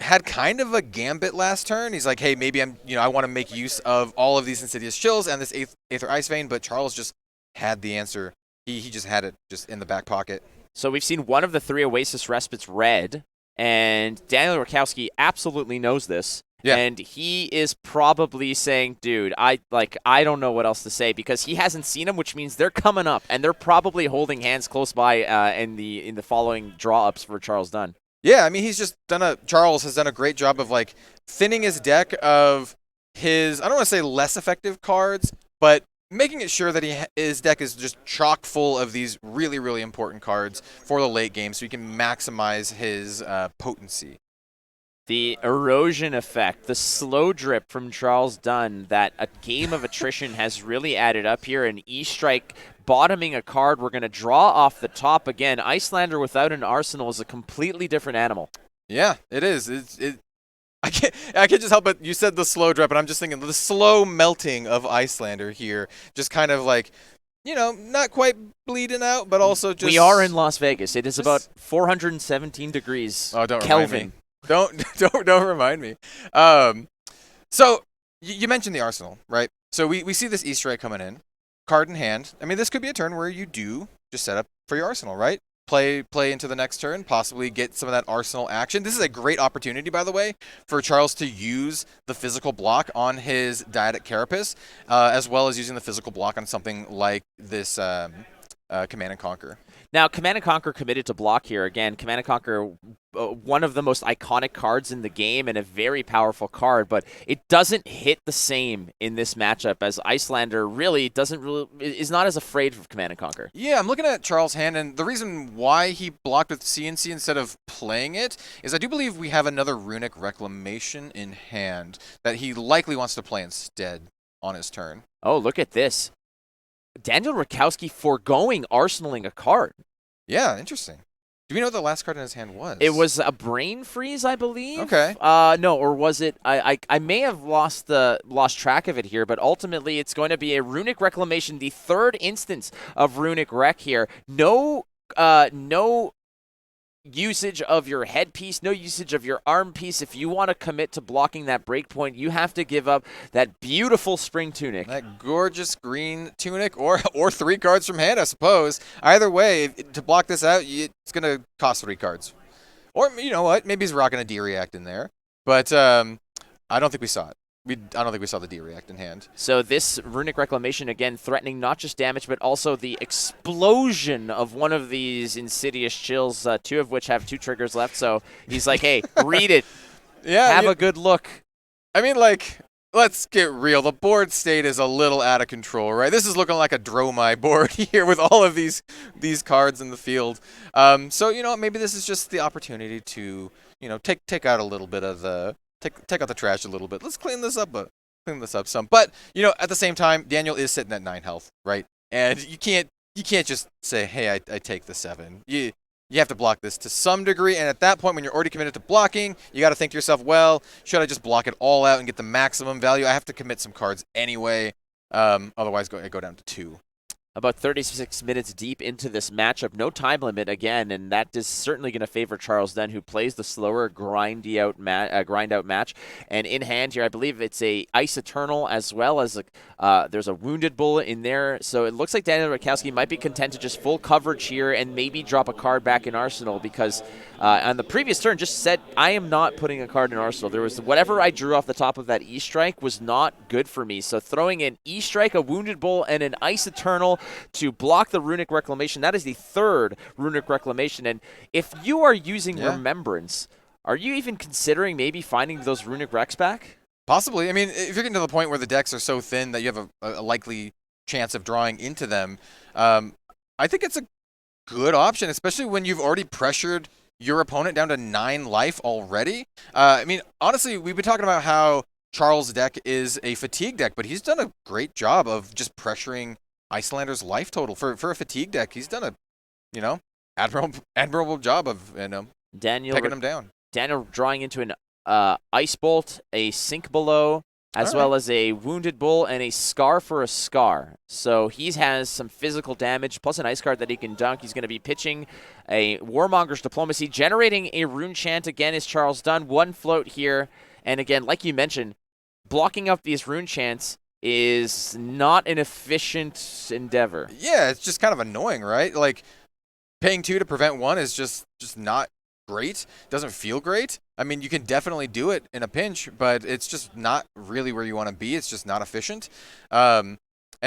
had kind of a gambit last turn. He's like, hey, maybe I want to make use of all of these Insidious Chills and this Aether Ice Vein, but Charles just had the answer. He just had it just in the back pocket. So we've seen one of the 3 Oasis Respites red, and Daniel Rutkowski absolutely knows this. Yeah. And he is probably saying, dude, I don't know what else to say, because he hasn't seen them, which means they're coming up, and they're probably holding hands close by in the following draw-ups for Charles Dunn. Yeah, I mean, Charles has done a great job of thinning his deck of his, I don't want to say less effective cards, but making it sure that his deck is just chock full of these really, really important cards for the late game so he can maximize his potency. The erosion effect, the slow drip from Charles Dunn, that a game of attrition has really added up here. An E-Strike bottoming a card. We're going to draw off the top again. Icelander without an arsenal is a completely different animal. Yeah, it is. I can't just help but you said the slow drip, and I'm just thinking the slow melting of Icelander here. Just kind of not quite bleeding out, but also just... We are in Las Vegas. It is about 417 degrees Kelvin. Don't remind me. So you mentioned the arsenal, right? So we see this Easter egg coming in, card in hand. I mean, this could be a turn where you do just set up for your arsenal, right? Play into the next turn, possibly get some of that arsenal action. This is a great opportunity, by the way, for Charles to use the physical block on his Dyadic Carapace, as well as using the physical block on something like this Command and Conquer. Now, Command & Conquer committed to block here. Again, Command & Conquer, one of the most iconic cards in the game and a very powerful card, but it doesn't hit the same in this matchup as Icelander is not as afraid of Command & Conquer. Yeah, I'm looking at Charles' hand, and the reason why he blocked with CNC instead of playing it is I do believe we have another Runic Reclamation in hand that he likely wants to play instead on his turn. Oh, look at this. Daniel Rutkowski foregoing arsenaling a card. Yeah, interesting. Do we know what the last card in his hand was? It was a Brain Freeze, I believe. Okay. No, or was it? I may have lost track of it here, but ultimately it's going to be a Runic Reclamation, the 3rd instance of Runic Rec here. No no usage of your headpiece, no usage of your arm piece. If you want to commit to blocking that break point, you have to give up that beautiful spring tunic. That gorgeous green tunic, or 3 cards from hand, I suppose. Either way, to block this out, it's going to cost 3 cards. Or, you know what, maybe he's rocking a D-React in there. But I don't think we saw it. I don't think we saw the D-React in hand. So this Runic Reclamation, again, threatening not just damage, but also the explosion of one of these Insidious Chills, 2 of which have 2 triggers left. So he's like, hey, read it. Yeah, have a good look. I mean, like, let's get real. The board state is a little out of control, right? This is looking like a Dromai board here with all of these cards in the field. So, you know, maybe this is just the opportunity to, you know, take out a little bit of the... Take out the trash a little bit. Let's clean this up some. But, you know, at the same time, Daniel is sitting at 9 health, right? And you can't just say, hey, I take the 7. You have to block this to some degree, and at that point, when you're already committed to blocking, you got to think to yourself, well, should I just block it all out and get the maximum value? I have to commit some cards anyway. Otherwise, go down to 2. About 36 minutes deep into this matchup. No time limit again, and that is certainly going to favor Charles Dunn, who plays the slower grind out match. And in hand here, I believe it's a Ice Eternal as well as there's a Wounded Bull in there. So it looks like Daniel Rutkowski might be content to just full coverage here and maybe drop a card back in Arsenal because on the previous turn just said, I am not putting a card in Arsenal. There was whatever I drew off the top of that E-Strike was not good for me. So throwing an E-Strike, a Wounded Bull, and an Ice Eternal to block the Runic Reclamation. That is the 3rd Runic Reclamation. And if you are using Remembrance, are you even considering maybe finding those Runic Recs back? Possibly. I mean, if you're getting to the point where the decks are so thin that you have a likely chance of drawing into them, I think it's a good option, especially when you've already pressured your opponent down to 9 life already. I mean, honestly, we've been talking about how Charles' deck is a fatigue deck, but he's done a great job of just pressuring Icelander's life total for a fatigue deck. He's done a, you know, admirable job of, you know, pegging him down. Daniel drawing into an Ice Bolt, a Sink Below, as well as a Wounded Bull and a Scar for a Scar. So he has some physical damage, plus an Ice card that he can dunk. He's going to be pitching a Warmonger's Diplomacy, generating a Rune Chant. Again, is Charles Dunn. 1 float here. And again, like you mentioned, blocking up these Rune Chants is not an efficient endeavor. Yeah, it's just kind of annoying, right? Like, paying 2 to prevent 1 is just not great. Doesn't feel great. I mean, you can definitely do it in a pinch, but it's just not really where you want to be. It's just not efficient. And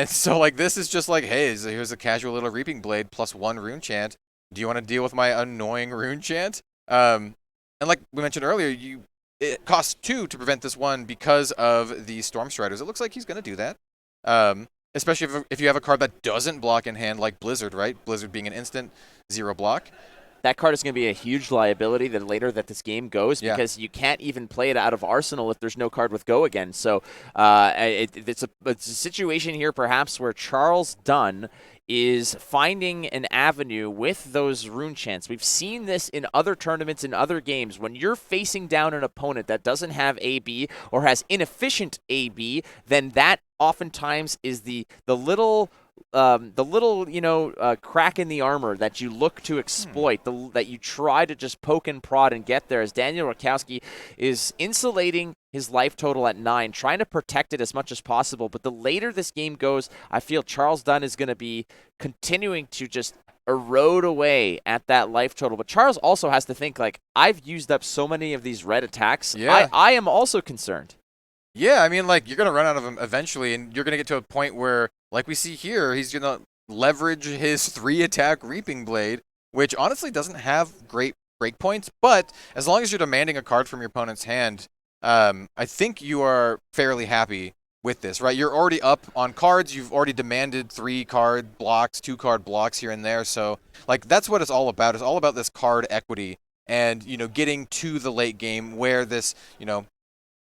so, like, this is just like, hey, here's a casual little Reaping Blade plus 1 Rune Chant. Do you want to deal with my annoying Rune Chant? And like we mentioned earlier, it costs 2 to prevent this 1 because of the Storm Striders. It looks like he's going to do that. Especially if you have a card that doesn't block in hand, like Blizzard, right? Blizzard being an instant 0 block. That card is going to be a huge liability the later that this game goes because you can't even play it out of Arsenal if there's no card with Go again. So it's a situation here perhaps where Charles Dunn is finding an avenue with those Rune Chants. We've seen this in other tournaments, in other games. When you're facing down an opponent that doesn't have AB or has inefficient AB, then that oftentimes is the little crack in the armor that you look to exploit, that you try to just poke and prod and get there, as Daniel Rutkowski is insulating his life total at 9, trying to protect it as much as possible. But the later this game goes, I feel Charles Dunn is going to be continuing to just erode away at that life total. But Charles also has to think, like, I've used up so many of these red attacks. Yeah. I am also concerned. Yeah, I mean, like, you're going to run out of them eventually, and you're going to get to a point where, like we see here, he's going to leverage his 3-attack Reaping Blade, which honestly doesn't have great breakpoints, but as long as you're demanding a card from your opponent's hand, I think you are fairly happy with this, right? You're already up on cards. You've already demanded 3-card blocks, 2-card blocks here and there. So, like, that's what it's all about. It's all about this card equity and, you know, getting to the late game where this, you know,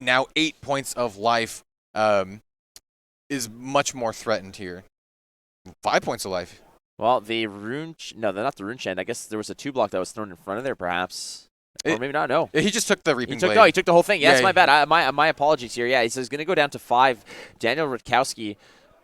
now 8 points of life is much more threatened here. 5 points of life. Well, the Rune... No, they're not the Rune Chant. I guess there was a 2-block that was thrown in front of there, perhaps. Or maybe not, no. He just took the Reaping Blade. No, he took the whole thing. Yeah, that's my yeah. bad. My apologies here. Yeah, he's going to go down to 5. Daniel Rutkowski,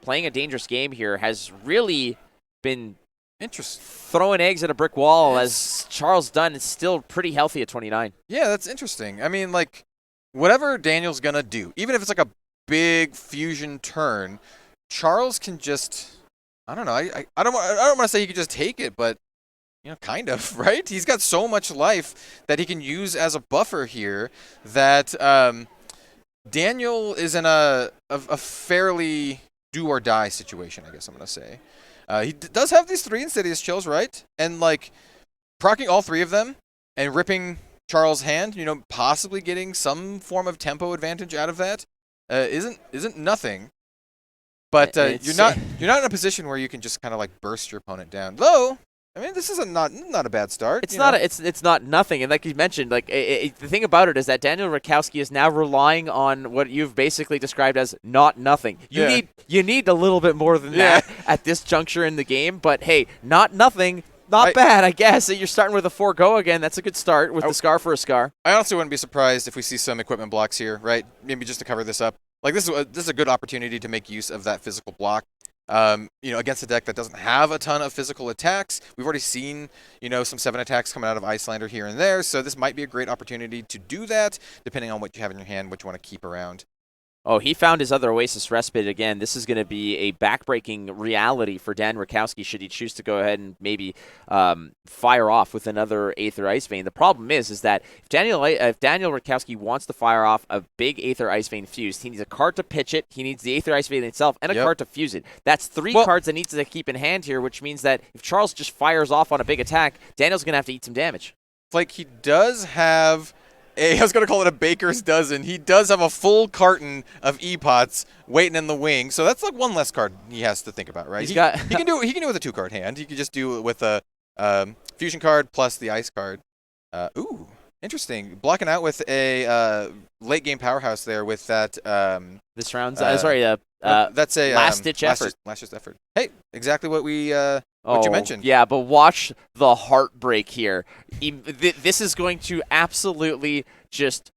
playing a dangerous game here, has really been Interesting. Throwing eggs at a brick wall as Charles Dunn is still pretty healthy at 29. Yeah, that's interesting. I mean, like, whatever Daniel's going to do, even if it's like a big fusion turn, Charles can just, I don't know, I don't want to say he could just take it, but, kind of, right? He's got so much life that he can use as a buffer here that Daniel is in a fairly do or die situation, I guess I'm going to say. He does have these 3 Insidious Chills, right? And, like, proccing all 3 of them and ripping Charles' hand, possibly getting some form of tempo advantage out of that, isn't nothing. But you're not in a position where you can just kind of like burst your opponent down. Though, I mean, this is not a bad start. It's not nothing, and like you mentioned, like the thing about it is that Daniel Rutkowski is now relying on what you've basically described as not nothing. You need a little bit more than that at this juncture in the game. But hey, not nothing. Not bad, I guess. You're starting with a 4-go again. That's a good start with the Scar for a Scar. I honestly wouldn't be surprised if we see some equipment blocks here, right? Maybe just to cover this up. Like, this is a good opportunity to make use of that physical block. Against a deck that doesn't have a ton of physical attacks. We've already seen, some 7 attacks coming out of Icelander here and there, so this might be a great opportunity to do that, depending on what you have in your hand, what you want to keep around. Oh, he found his other Oasis Respite again. This is going to be a backbreaking reality for Dan Rutkowski should he choose to go ahead and maybe fire off with another Aether Ice Vein. The problem is that if Daniel Rutkowski wants to fire off a big Aether Ice Vein fused, he needs a card to pitch it, he needs the Aether Ice Vein itself, and a card to fuse it. That's 3 cards that needs to keep in hand here, which means that if Charles just fires off on a big attack, Daniel's going to have to eat some damage. Like, he does have I was going to call it a baker's dozen. He does have a full carton of E-Pots waiting in the wing, so that's like 1 less card he has to think about, right? He can do it with a 2-card hand. He can just do it with a fusion card plus the ice card. Ooh, interesting. Blocking out with a late game powerhouse there with that. This round's that's a last-ditch effort. Last-ditch effort. Hey, exactly what we what you mentioned. Yeah, but watch the heartbreak here. This is going to absolutely just...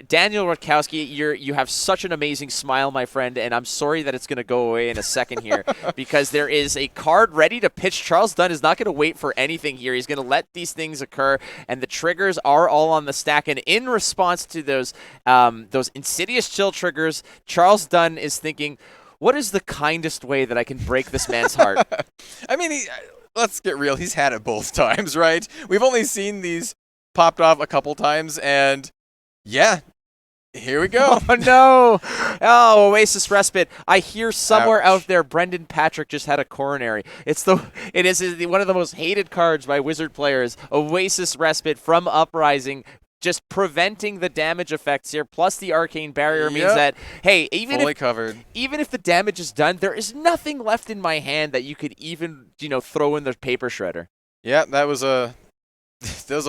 Daniel Rutkowski, you have such an amazing smile, my friend, and I'm sorry that it's going to go away in a second here because there is a card ready to pitch. Charles Dunn is not going to wait for anything here. He's going to let these things occur, and the triggers are all on the stack. And in response to those Insidious Chill triggers, Charles Dunn is thinking, what is the kindest way that I can break this man's heart? I mean, let's get real. He's had it both times, right? We've only seen these popped off a couple times, and yeah, here we go. Oh, no. Oh, Oasis Respite. I hear somewhere out there Brendan Patrick just had a coronary. It is one of the most hated cards by Wizard players. Oasis Respite from Uprising, just preventing the damage effects here, plus the Arcane Barrier means that, hey, even if the damage is done, there is nothing left in my hand that you could even, throw in the Paper Shredder. Yeah, that was a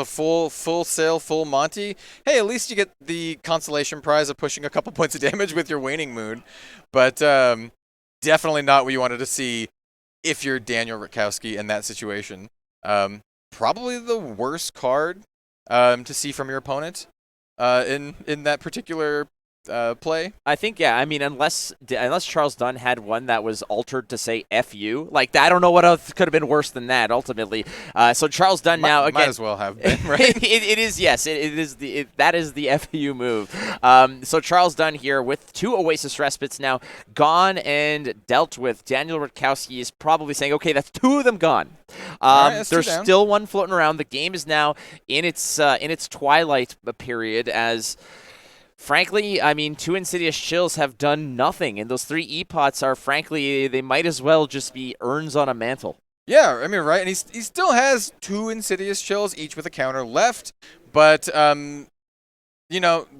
full sail, full Monty. Hey, at least you get the consolation prize of pushing a couple points of damage with your Waning Moon. But definitely not what you wanted to see if you're Daniel Rutkowski in that situation. Probably the worst card to see from your opponent in that particular play. I think, unless Charles Dunn had one that was altered to say F you, like, I don't know what else could have been worse than that, ultimately. So Charles Dunn now, again... Might as well have been, right? It is, yes. That is the FU move. So Charles Dunn here with 2 Oasis Respites now gone and dealt with. Daniel Rutkowski is probably saying, okay, that's 2 of them gone. Right, there's still 1 floating around. The game is now in its twilight period as... Frankly, 2 Insidious Chills have done nothing, and those 3 E-Pots are, frankly, they might as well just be urns on a mantle. Yeah, I mean, right, and he still has 2 Insidious Chills, each with a counter left, but, the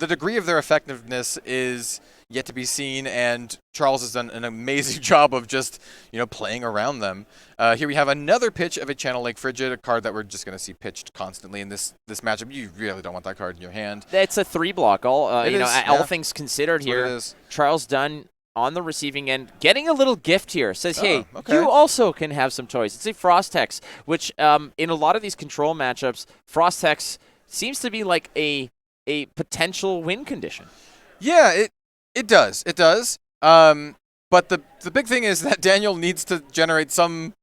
degree of their effectiveness is yet to be seen, and Charles has done an amazing job of just, playing around them. Here we have another pitch of a Channel Lake Frigid, a card that we're just going to see pitched constantly in this matchup. You really don't want that card in your hand. It's a 3-block. All things considered here. Charles Dunn on the receiving end, getting a little gift here. Says, hey, you also can have some toys. It's a Frost Hex, which in a lot of these control matchups, Frost Hex seems to be like a potential win condition. Yeah, it does. It does. But the big thing is that Daniel needs to generate some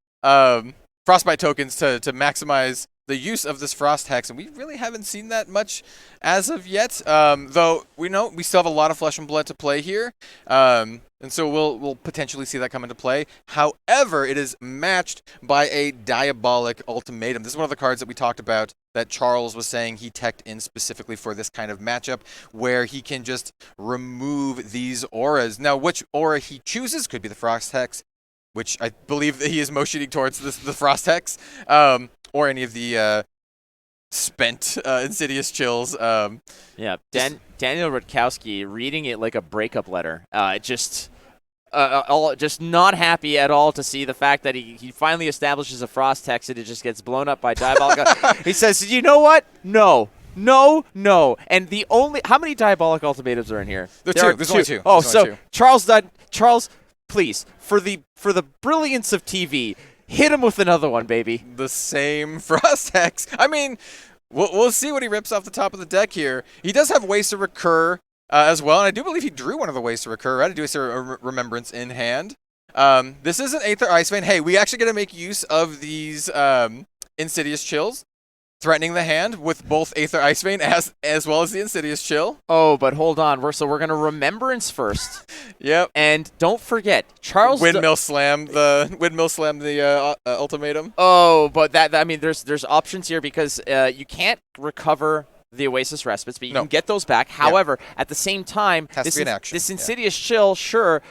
Frostbite tokens to maximize the use of this Frost Hex, and we really haven't seen that much as of yet. Though we know we still have a lot of Flesh and Blood to play here, and so we'll potentially see that come into play. However, it is matched by a Diabolic Ultimatum. This is one of the cards that we talked about that Charles was saying he teched in specifically for this kind of matchup, where he can just remove these auras. Now, which aura he chooses could be the Frost Hex, which I believe that he is motioning towards the Frost Hex, or any of the spent Insidious Chills. Yeah, Daniel Rutkowski reading it like a breakup letter. Just not happy at all to see the fact that he finally establishes a Frost Hex and it just gets blown up by Diabolic. He says, you know what? No. And the only... How many Diabolic Ultimatums are in here? There's only two. Oh, There's so only two. Charles, please, for the brilliance of TV, hit him with another one, baby. The same Frost Hex. I mean, we'll see what he rips off the top of the deck here. He does have ways to recur as well, and I do believe he drew one of the ways to recur, right? I do see a Remembrance in hand. This is an Aether Icevein. Hey, we actually got to make use of these Insidious Chills, threatening the hand with both Aether Icevein as well as the Insidious Chill. Oh, but hold on. We're going to Remembrance first. Yep. And don't forget, Charles... Windmill Slam the Ultimatum. Oh, but I mean, there's options here because you can't recover the Oasis Respites, but you can get those back. However, at the same time, this Insidious Chill, sure,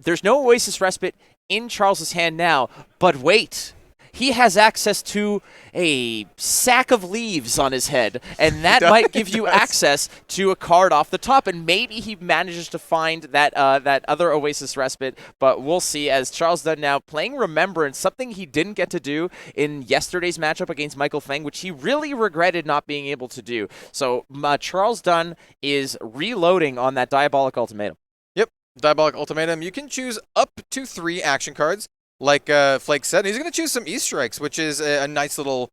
there's no Oasis Respite in Charles's hand now, but wait. He has access to a sack of leaves on his head, and that might give you access to a card off the top, and maybe he manages to find that other Oasis Respite, but we'll see as Charles Dunn now playing Remembrance, something he didn't get to do in yesterday's matchup against Michael Feng, which he really regretted not being able to do. So Charles Dunn is reloading on that Diabolic Ultimatum. Yep, Diabolic Ultimatum. You can choose up to 3 action cards. Like Flake said, he's going to choose some Easter eggs, which is a nice little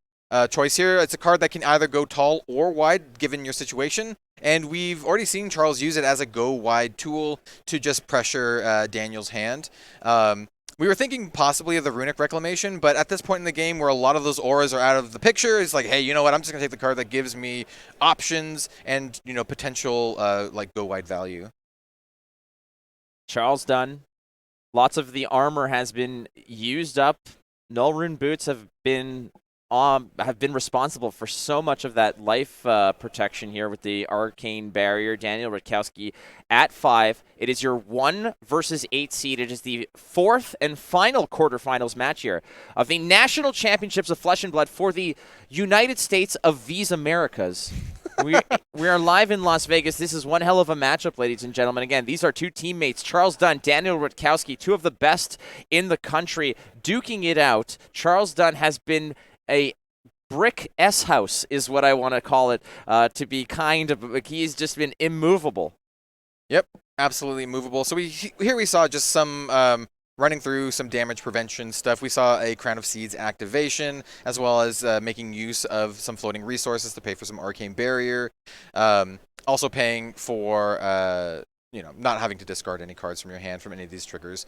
choice here. It's a card that can either go tall or wide, given your situation. And we've already seen Charles use it as a go-wide tool to just pressure Daniel's hand. We were thinking possibly of the Runic Reclamation, but at this point in the game where a lot of those auras are out of the picture, it's like, hey, you know what? I'm just going to take the card that gives me options and, potential like go-wide value. Charles Dunn. Lots of the armor has been used up. Null Rune Boots have been responsible for so much of that life protection here with the Arcane Barrier. Daniel Rutkowski at 5. It is your 1 versus 8 seed. It is the 4th and final quarterfinals match here of the National Championships of Flesh and Blood for the United States of these Americas. We are live in Las Vegas. This is one hell of a matchup, ladies and gentlemen. Again, these are two teammates, Charles Dunn, Daniel Rutkowski, two of the best in the country, duking it out. Charles Dunn has been a brick S-house, is what I want to call it, to be kind of. He's just been immovable. Yep, absolutely immovable. So here we saw just some running through some damage prevention stuff. We saw a Crown of Seeds activation, as well as making use of some floating resources to pay for some Arcane Barrier. Also paying for, not having to discard any cards from your hand from any of these triggers.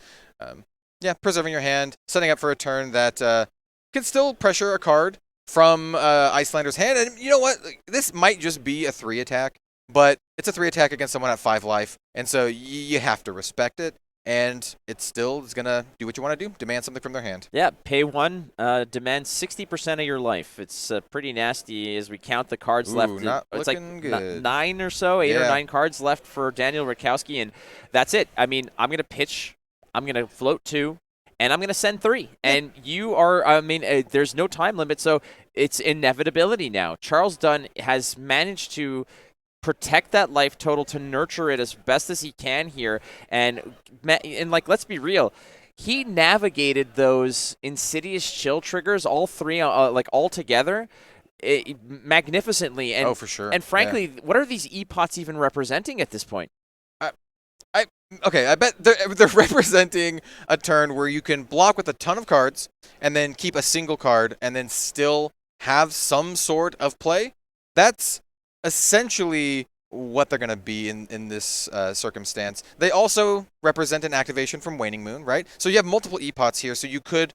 Preserving your hand, setting up for a turn that can still pressure a card from Icelander's hand. And you know what? This might just be a 3 attack, but it's a 3 attack against someone at 5 life, and so you have to respect it. And it still is going to do what you want to do, demand something from their hand. Yeah, pay 1, demand 60% of your life. It's pretty nasty as we count the cards left. Not it's looking like good. 9 or so, 8 or 9 cards left for Daniel Rutkowski, and that's it. I mean, I'm going to pitch, I'm going to float 2, and I'm going to send 3. And you are, there's no time limit, so it's inevitability now. Charles Dunn has managed to protect that life total, to nurture it as best as he can here, and let's be real, he navigated those Insidious Chill triggers, all 3 all together, magnificently. And oh, for sure. And frankly, what are these E-Pots even representing at this point? I bet they're representing a turn where you can block with a ton of cards and then keep a single card and then still have some sort of play. That's essentially what they're going to be in this circumstance. They also represent an activation from Waning Moon, right? So you have multiple E-Pots here, so you could,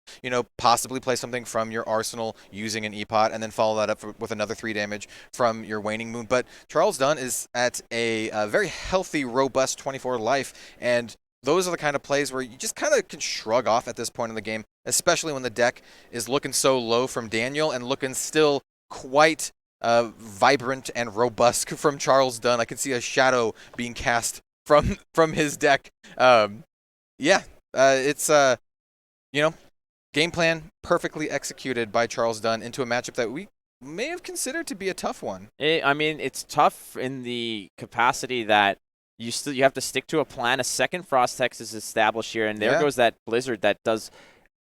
possibly play something from your arsenal using an E-Pot and then follow that up with another 3 damage from your Waning Moon. But Charles Dunn is at a very healthy, robust 24 life, and those are the kind of plays where you just kind of can shrug off at this point in the game, especially when the deck is looking so low from Daniel and looking still quite vibrant and robust from Charles Dunn. I can see a shadow being cast from his deck. It's game plan perfectly executed by Charles Dunn into a matchup that we may have considered to be a tough one. It's tough in the capacity that you have to stick to a plan. A second Frost Hex is established here, and there goes that Blizzard that does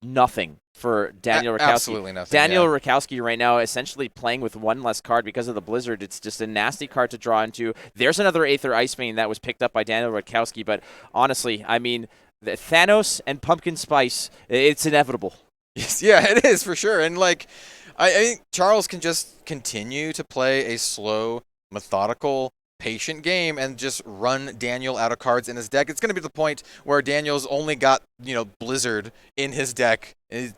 nothing for Daniel Rutkowski. Absolutely nothing. Daniel Rutkowski right now essentially playing with one less card because of the Blizzard. It's just a nasty card to draw into. There's another Aether Icebane that was picked up by Daniel Rutkowski, but honestly, the Thanos and Pumpkin Spice, it's inevitable. Yes, yeah, it is for sure. And I think Charles can just continue to play a slow, methodical, patient game and just run Daniel out of cards in his deck. It's going to be the point where Daniel's only got, Blizzard in his deck. It's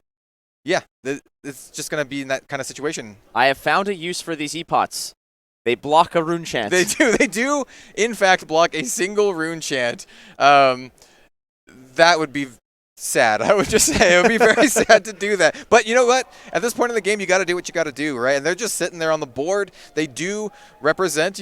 just going to be in that kind of situation. I have found a use for these E-Pots. They block a rune chant. They do, in fact, block a single rune chant. That would be sad. I would just say it would be very sad to do that. But you know what? At this point in the game, you got to do what you got to do, right? And they're just sitting there on the board. They do represent,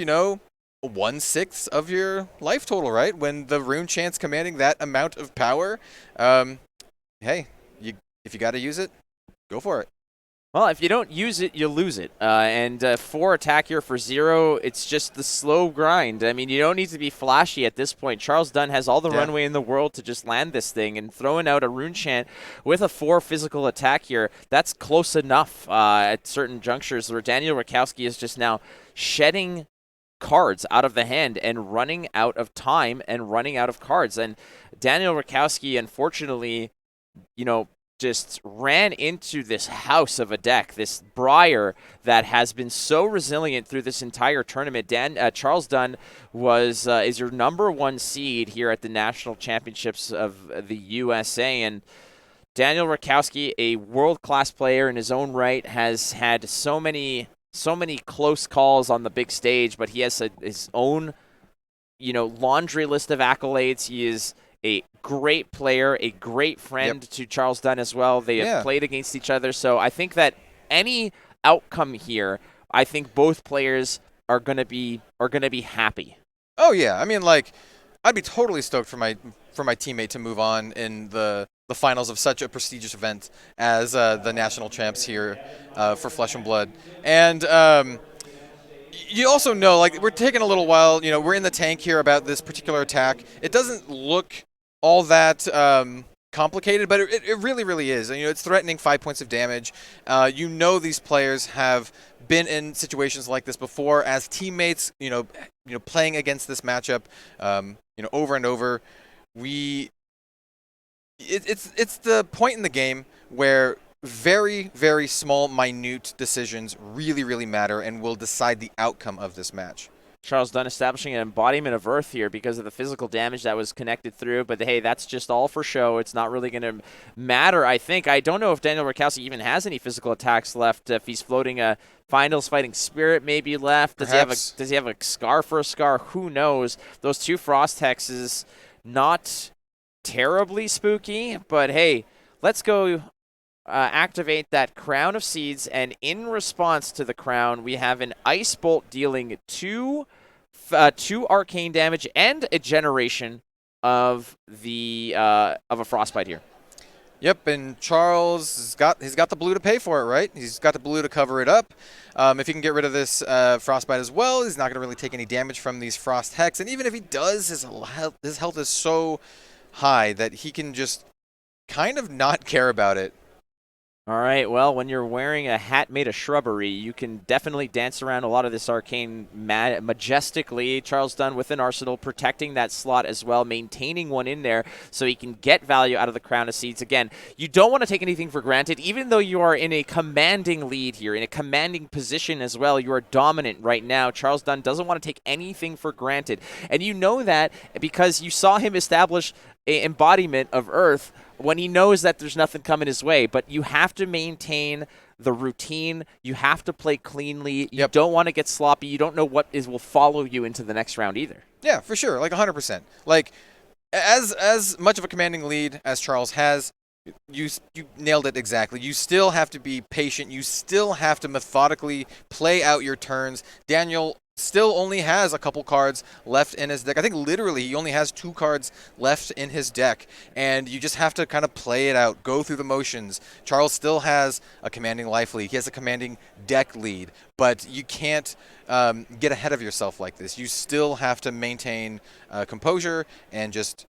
1/6 of your life total, right? When the rune chant's commanding that amount of power, hey, if you got to use it, go for it. Well, if you don't use it, you lose it. And 4 attack here for 0, it's just the slow grind. You don't need to be flashy at this point. Charles Dunn has all the runway in the world to just land this thing, and throwing out a rune chant with a 4 physical attack here, that's close enough at certain junctures where Daniel Rutkowski is just now shedding cards out of the hand and running out of time and running out of cards. And Daniel Rutkowski, unfortunately, just ran into this house of a deck, this Briar that has been so resilient through this entire tournament. Charles Dunn is your #1 seed here at the National Championships of the USA, and Daniel Rutkowski, a world-class player in his own right, has had so many close calls on the big stage, but he has his own, laundry list of accolades. He is a great player, a great friend to Charles Dunn as well. They have played against each other, so I think that any outcome here, I think both players are gonna be happy. Oh yeah, I'd be totally stoked for my teammate to move on in the finals of such a prestigious event as the national champs here for Flesh and Blood. And you also know, we're taking a little while. We're in the tank here about this particular attack. It doesn't look all that complicated, but it really, really is. It's threatening 5 points of damage. These players have been in situations like this before as teammates. Playing against this matchup, over and over. It's the point in the game where very, very small, minute decisions really, really matter and will decide the outcome of this match. Charles Dunn establishing an embodiment of Earth here because of the physical damage that was connected through. But, hey, that's just all for show. It's not really going to matter, I think. I don't know if Daniel Rutkowski even has any physical attacks left. If he's floating a Finals Fighting Spirit maybe left. Does he have a Scar for a Scar? Who knows? Those 2 Frost Hexes, not terribly spooky. But, hey, let's go activate that Crown of Seeds, and in response to the Crown, we have an Ice Bolt dealing 2 arcane damage and a generation of a Frostbite here. Yep, and Charles he's got the blue to pay for it, right? He's got the blue to cover it up. If he can get rid of this Frostbite as well, he's not going to really take any damage from these Frost Hex. And even if he does, his health is so high that he can just kind of not care about it. All right, well, when you're wearing a hat made of shrubbery, you can definitely dance around a lot of this arcane majestically. Charles Dunn with an arsenal, protecting that slot as well, maintaining one in there so he can get value out of the crown of seeds. Again, you don't want to take anything for granted, even though you are in a commanding lead here, in a commanding position as well. You are dominant right now. Charles Dunn doesn't want to take anything for granted. And you know that because you saw him establish an embodiment of Earth when he knows that there's nothing coming his way. But you have to maintain the routine. You have to play cleanly. You don't want to get sloppy. You don't know what will follow you into the next round either. Yeah, for sure. Like 100%. Like, as much of a commanding lead as Charles has, you nailed it exactly. You still have to be patient. You still have to methodically play out your turns. Daniel still only has a couple cards left in his deck. I think literally he only has 2 cards left in his deck, and you just have to kind of play it out, go through the motions. Charles still has a commanding life lead. He has a commanding deck lead, but you can't get ahead of yourself like this. You still have to maintain composure and just,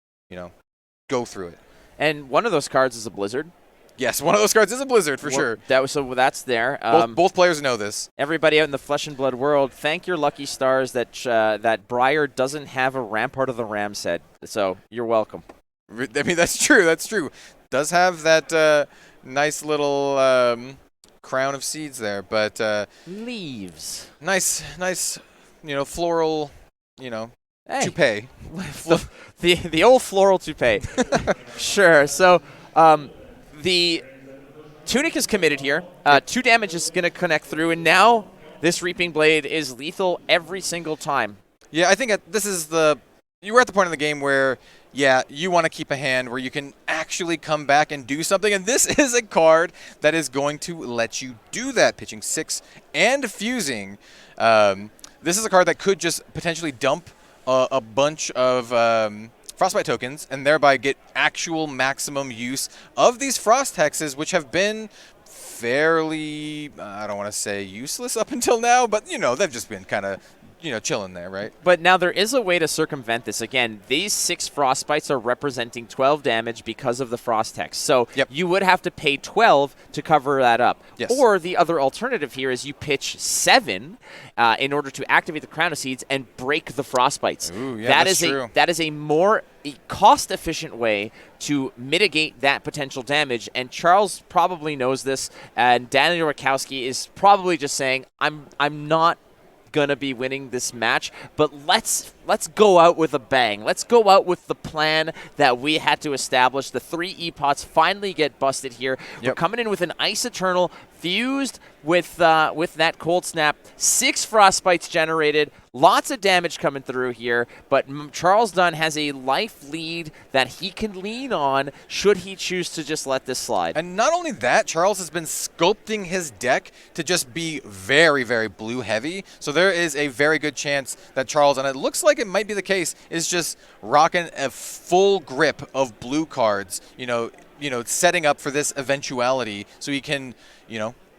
go through it. And one of those cards is a Blizzard. Yes, one of those cards is a Blizzard for sure. So that's there. Both players know this. Everybody out in the Flesh and Blood world, thank your lucky stars that that Briar doesn't have a Rampart of the Ram set. So you're welcome. I mean, that's true. That's true. Does have that nice little crown of seeds there, but leaves. Nice, floral, Hey. toupee. the old floral toupee. Sure. So. The Tunic is committed here. 2 damage is going to connect through, and now this Reaping Blade is lethal every single time. Yeah, I think this is you were at the point in the game where, you want to keep a hand where you can actually come back and do something, and this is a card that is going to let you do that, pitching 6 and fusing. This is a card that could just potentially dump a bunch of Frostbite tokens, and thereby get actual maximum use of these Frost Hexes, which have been fairly, I don't want to say useless up until now, but, they've just been kind of, chilling there, right? But now there is a way to circumvent this. Again, these 6 Frostbites are representing 12 damage because of the Frost Hex. So you would have to pay 12 to cover that up. Yes. Or the other alternative here is you pitch 7 in order to activate the Crown of Seeds and break the Frostbites. Ooh, yeah, that's true. That is a more cost-efficient way to mitigate that potential damage, and Charles probably knows this, and Daniel Rutkowski is probably just saying, I'm not gonna be winning this match, but let's go out with a bang. Let's go out with the plan that we had to establish. The 3 E-Pots finally get busted here. We're coming in with an Ice Eternal fused with that Cold Snap. 6 Frostbites generated. Lots of damage coming through here, but Charles Dunn has a life lead that he can lean on should he choose to just let this slide. And not only that, Charles has been sculpting his deck to just be very, very blue heavy. So there is a very good chance that Charles, and it looks like it might be the case, is just rocking a full grip of blue cards, setting up for this eventuality so he can,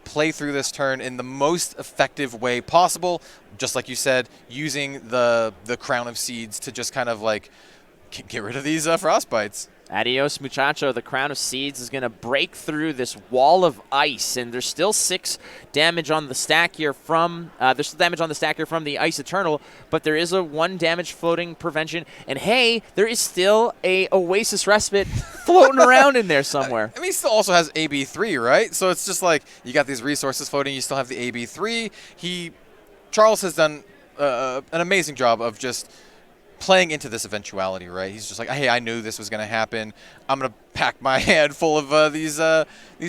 play through this turn in the most effective way possible. Just like you said, using the Crown of Seeds to just kind of like get rid of these Frostbites. Adios, muchacho. The Crown of Seeds is going to break through this wall of ice, and there's still 6 damage on the stack here from the Ice Eternal, but there is a 1 damage floating prevention, and hey, there is still a Oasis Respite floating around in there somewhere. I mean, he still also has AB3, right? So it's just like you got these resources floating, you still have the AB3. Charles has done an amazing job of just playing into this eventuality, right? He's just like, hey, I knew this was going to happen. I'm going to pack my hand full of these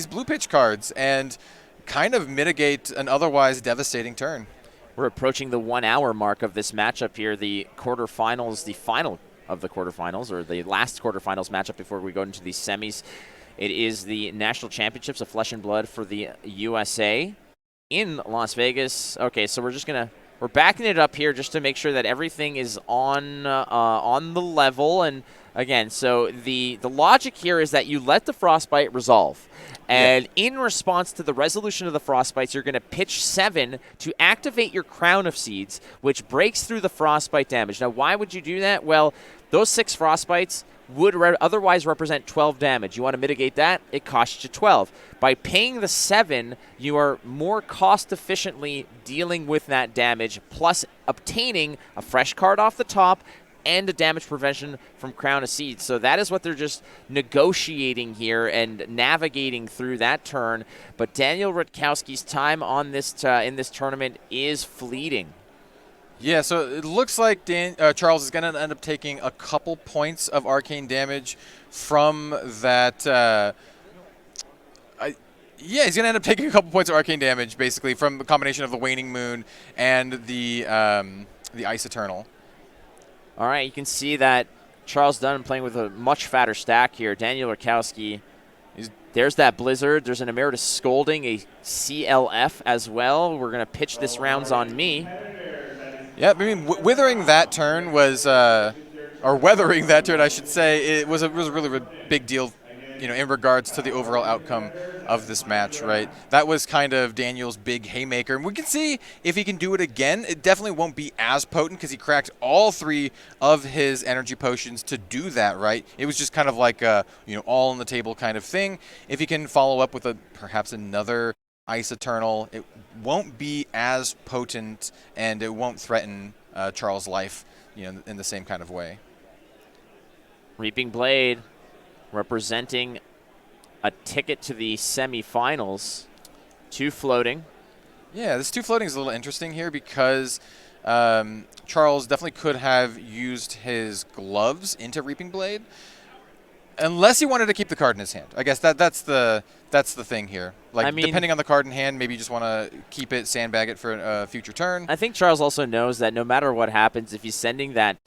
blue pitch cards and kind of mitigate an otherwise devastating turn. We're approaching the 1 hour mark of this matchup here, the quarterfinals, the final of the quarterfinals, or the last quarterfinals matchup before we go into the semis. It is the National Championships of Flesh and Blood for the USA in Las Vegas. Okay, so we're backing it up here just to make sure that everything is on the level. And again, so the logic here is that you let the Frostbite resolve. And in response to the resolution of the Frostbites, you're going to pitch 7 to activate your Crown of Seeds, which breaks through the Frostbite damage. Now, why would you do that? Well, those 6 Frostbites would otherwise represent 12 damage. You want to mitigate that, it costs you 12. By paying the 7, you are more cost efficiently dealing with that damage, plus obtaining a fresh card off the top and a damage prevention from Crown of Seeds. So that is what they're just negotiating here and navigating through that turn. But Daniel Rutkowski's time on this in this tournament is fleeting. Yeah, so it looks like Charles is going to end up taking a couple points of arcane damage from that. Yeah, he's going to end up taking a couple points of arcane damage, basically, from the combination of the Waning Moon and the Ice Eternal. All right, you can see that Charles Dunn playing with a much fatter stack here. Daniel Rutkowski, there's that Blizzard. There's an Emeritus Scolding, a CLF as well. We're going to pitch this rounds on me. Yeah, I mean, withering that turn was, or weathering that turn, I should say, it was a really big deal, in regards to the overall outcome of this match, right? That was kind of Daniel's big haymaker. And we can see if he can do it again. It definitely won't be as potent because he cracked all 3 of his energy potions to do that, right? It was just kind of like a, all on the table kind of thing. If he can follow up with perhaps another Ice Eternal, it won't be as potent and it won't threaten Charles' life, in the same kind of way. Reaping Blade representing a ticket to the semifinals. 2 floating. Yeah, this 2 floating is a little interesting here because Charles definitely could have used his gloves into Reaping Blade, unless he wanted to keep the card in his hand. I guess that's the thing here. Like, depending on the card in hand, maybe you just want to keep it, sandbag it for a future turn. I think Charles also knows that no matter what happens, if he's sending that,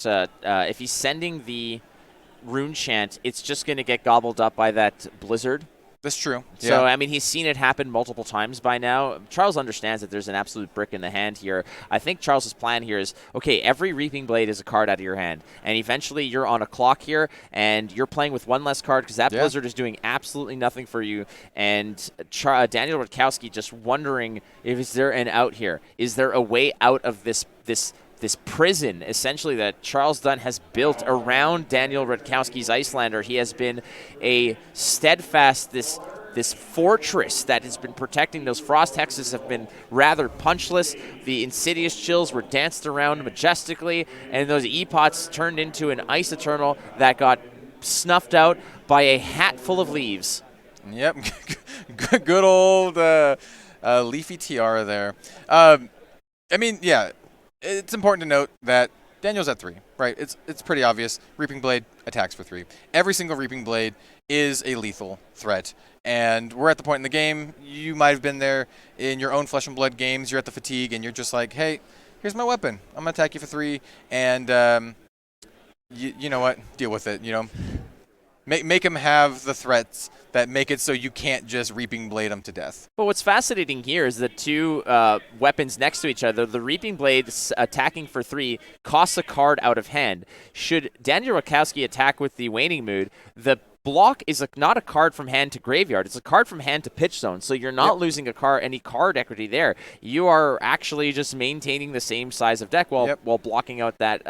if he's sending the Rune Chant, it's just going to get gobbled up by that Blizzard. That's true. So, yeah. he's seen it happen multiple times by now. Charles understands that there's an absolute brick in the hand here. I think Charles's plan here is, okay, every Reaping Blade is a card out of your hand. And eventually you're on a clock here, and you're playing with 1 less card because that Blizzard is doing absolutely nothing for you. And Daniel Rutkowski just wondering, is there an out here? Is there a way out of this prison, essentially, that Charles Dunn has built around Daniel Rutkowski's Icelander? He has been a steadfast, this fortress that has been protecting. Those Frost Hexes have been rather punchless. The Insidious Chills were danced around majestically, and those E-Pots turned into an Ice Eternal that got snuffed out by a hat full of leaves. Yep, good old Leafy Tiara there. Yeah. It's important to note that Daniel's at 3, right? It's pretty obvious. Reaping Blade attacks for 3. Every single Reaping Blade is a lethal threat. And we're at the point in the game, you might have been there in your own Flesh and Blood games, you're at the fatigue, and you're just like, hey, here's my weapon. I'm going to attack you for 3, and you know what? Deal with it, Make him have the threats that make it so you can't just Reaping Blade him to death. But what's fascinating here is the 2 weapons next to each other. The Reaping Blade attacking for 3 costs a card out of hand. Should Daniel Rutkowski attack with the Waning Mood, the block is not a card from hand to graveyard. It's a card from hand to pitch zone. So you're not losing any card equity there. You are actually just maintaining the same size of deck while blocking out that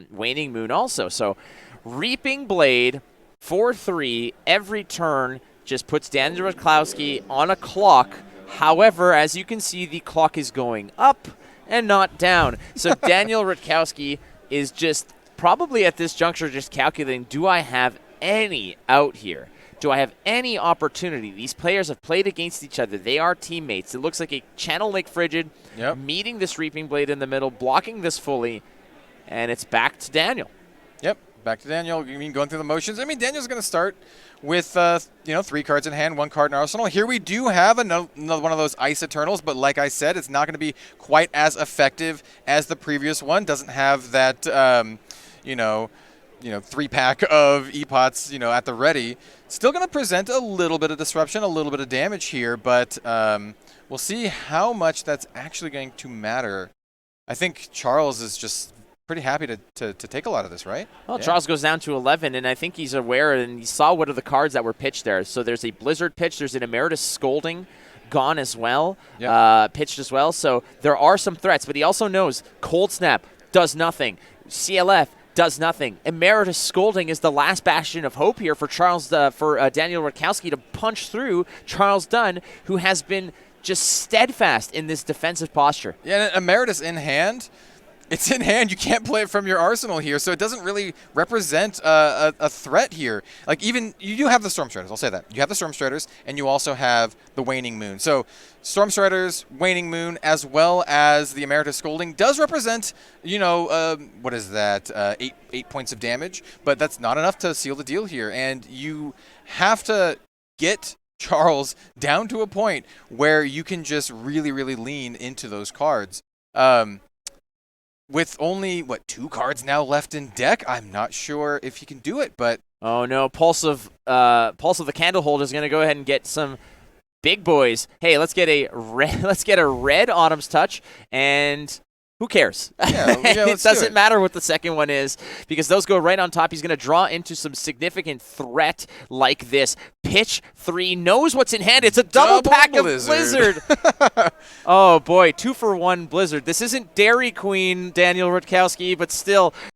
Waning Moon also. So Reaping Blade 4-3 every turn just puts Daniel Rutkowski on a clock. However, as you can see, the clock is going up and not down. So Daniel Rutkowski is just probably at this juncture just calculating, do I have any out here? Do I have any opportunity? These players have played against each other. They are teammates. It looks like a Channel Lake Frigid meeting this Reaping Blade in the middle, blocking this fully, and it's back to Daniel. Yep. Back to Daniel. Going through the motions. Daniel's going to start with 3 cards in hand, 1 card in arsenal. Here we do have another one of those Ice Eternals, but like I said, it's not going to be quite as effective as the previous one. Doesn't have that 3-pack of E-Pots at the ready. Still going to present a little bit of disruption, a little bit of damage here, but we'll see how much that's actually going to matter. I think Charles is just pretty happy to take a lot of this, right? Well, Charles goes down to 11, and I think he's aware, and he saw what are the cards that were pitched there. So there's a Blizzard pitch, there's an Emeritus Scolding gone as well, pitched as well. So there are some threats, but he also knows Cold Snap does nothing. CLF does nothing. Emeritus Scolding is the last bastion of hope here for Daniel Rutkowski to punch through Charles Dunn, who has been just steadfast in this defensive posture. Yeah, and Emeritus in hand. It's in hand. You can't play it from your arsenal here, so it doesn't really represent a threat here. Like, even you do have the Storm Striders. I'll say that. You have the Storm Striders, and you also have the Waning Moon. So Storm Striders, Waning Moon, as well as the Emeritus Scolding does represent, what is that, 8 points of damage, but that's not enough to seal the deal here, and you have to get Charles down to a point where you can just really, really lean into those cards. With only, 2 cards now left in deck, I'm not sure if he can do it, but... Oh, no. Pulse of the Candlehold is going to go ahead and get some big boys. Hey, let's get a red Autumn's Touch, and who cares? Yeah, It doesn't matter what the second one is, because those go right on top. He's going to draw into some significant threat like this. Pitch 3 knows what's in hand. It's a double pack Blizzard. of Blizzard. Oh, boy. 2-for-1 Blizzard. This isn't Dairy Queen, Daniel Rutkowski, but still,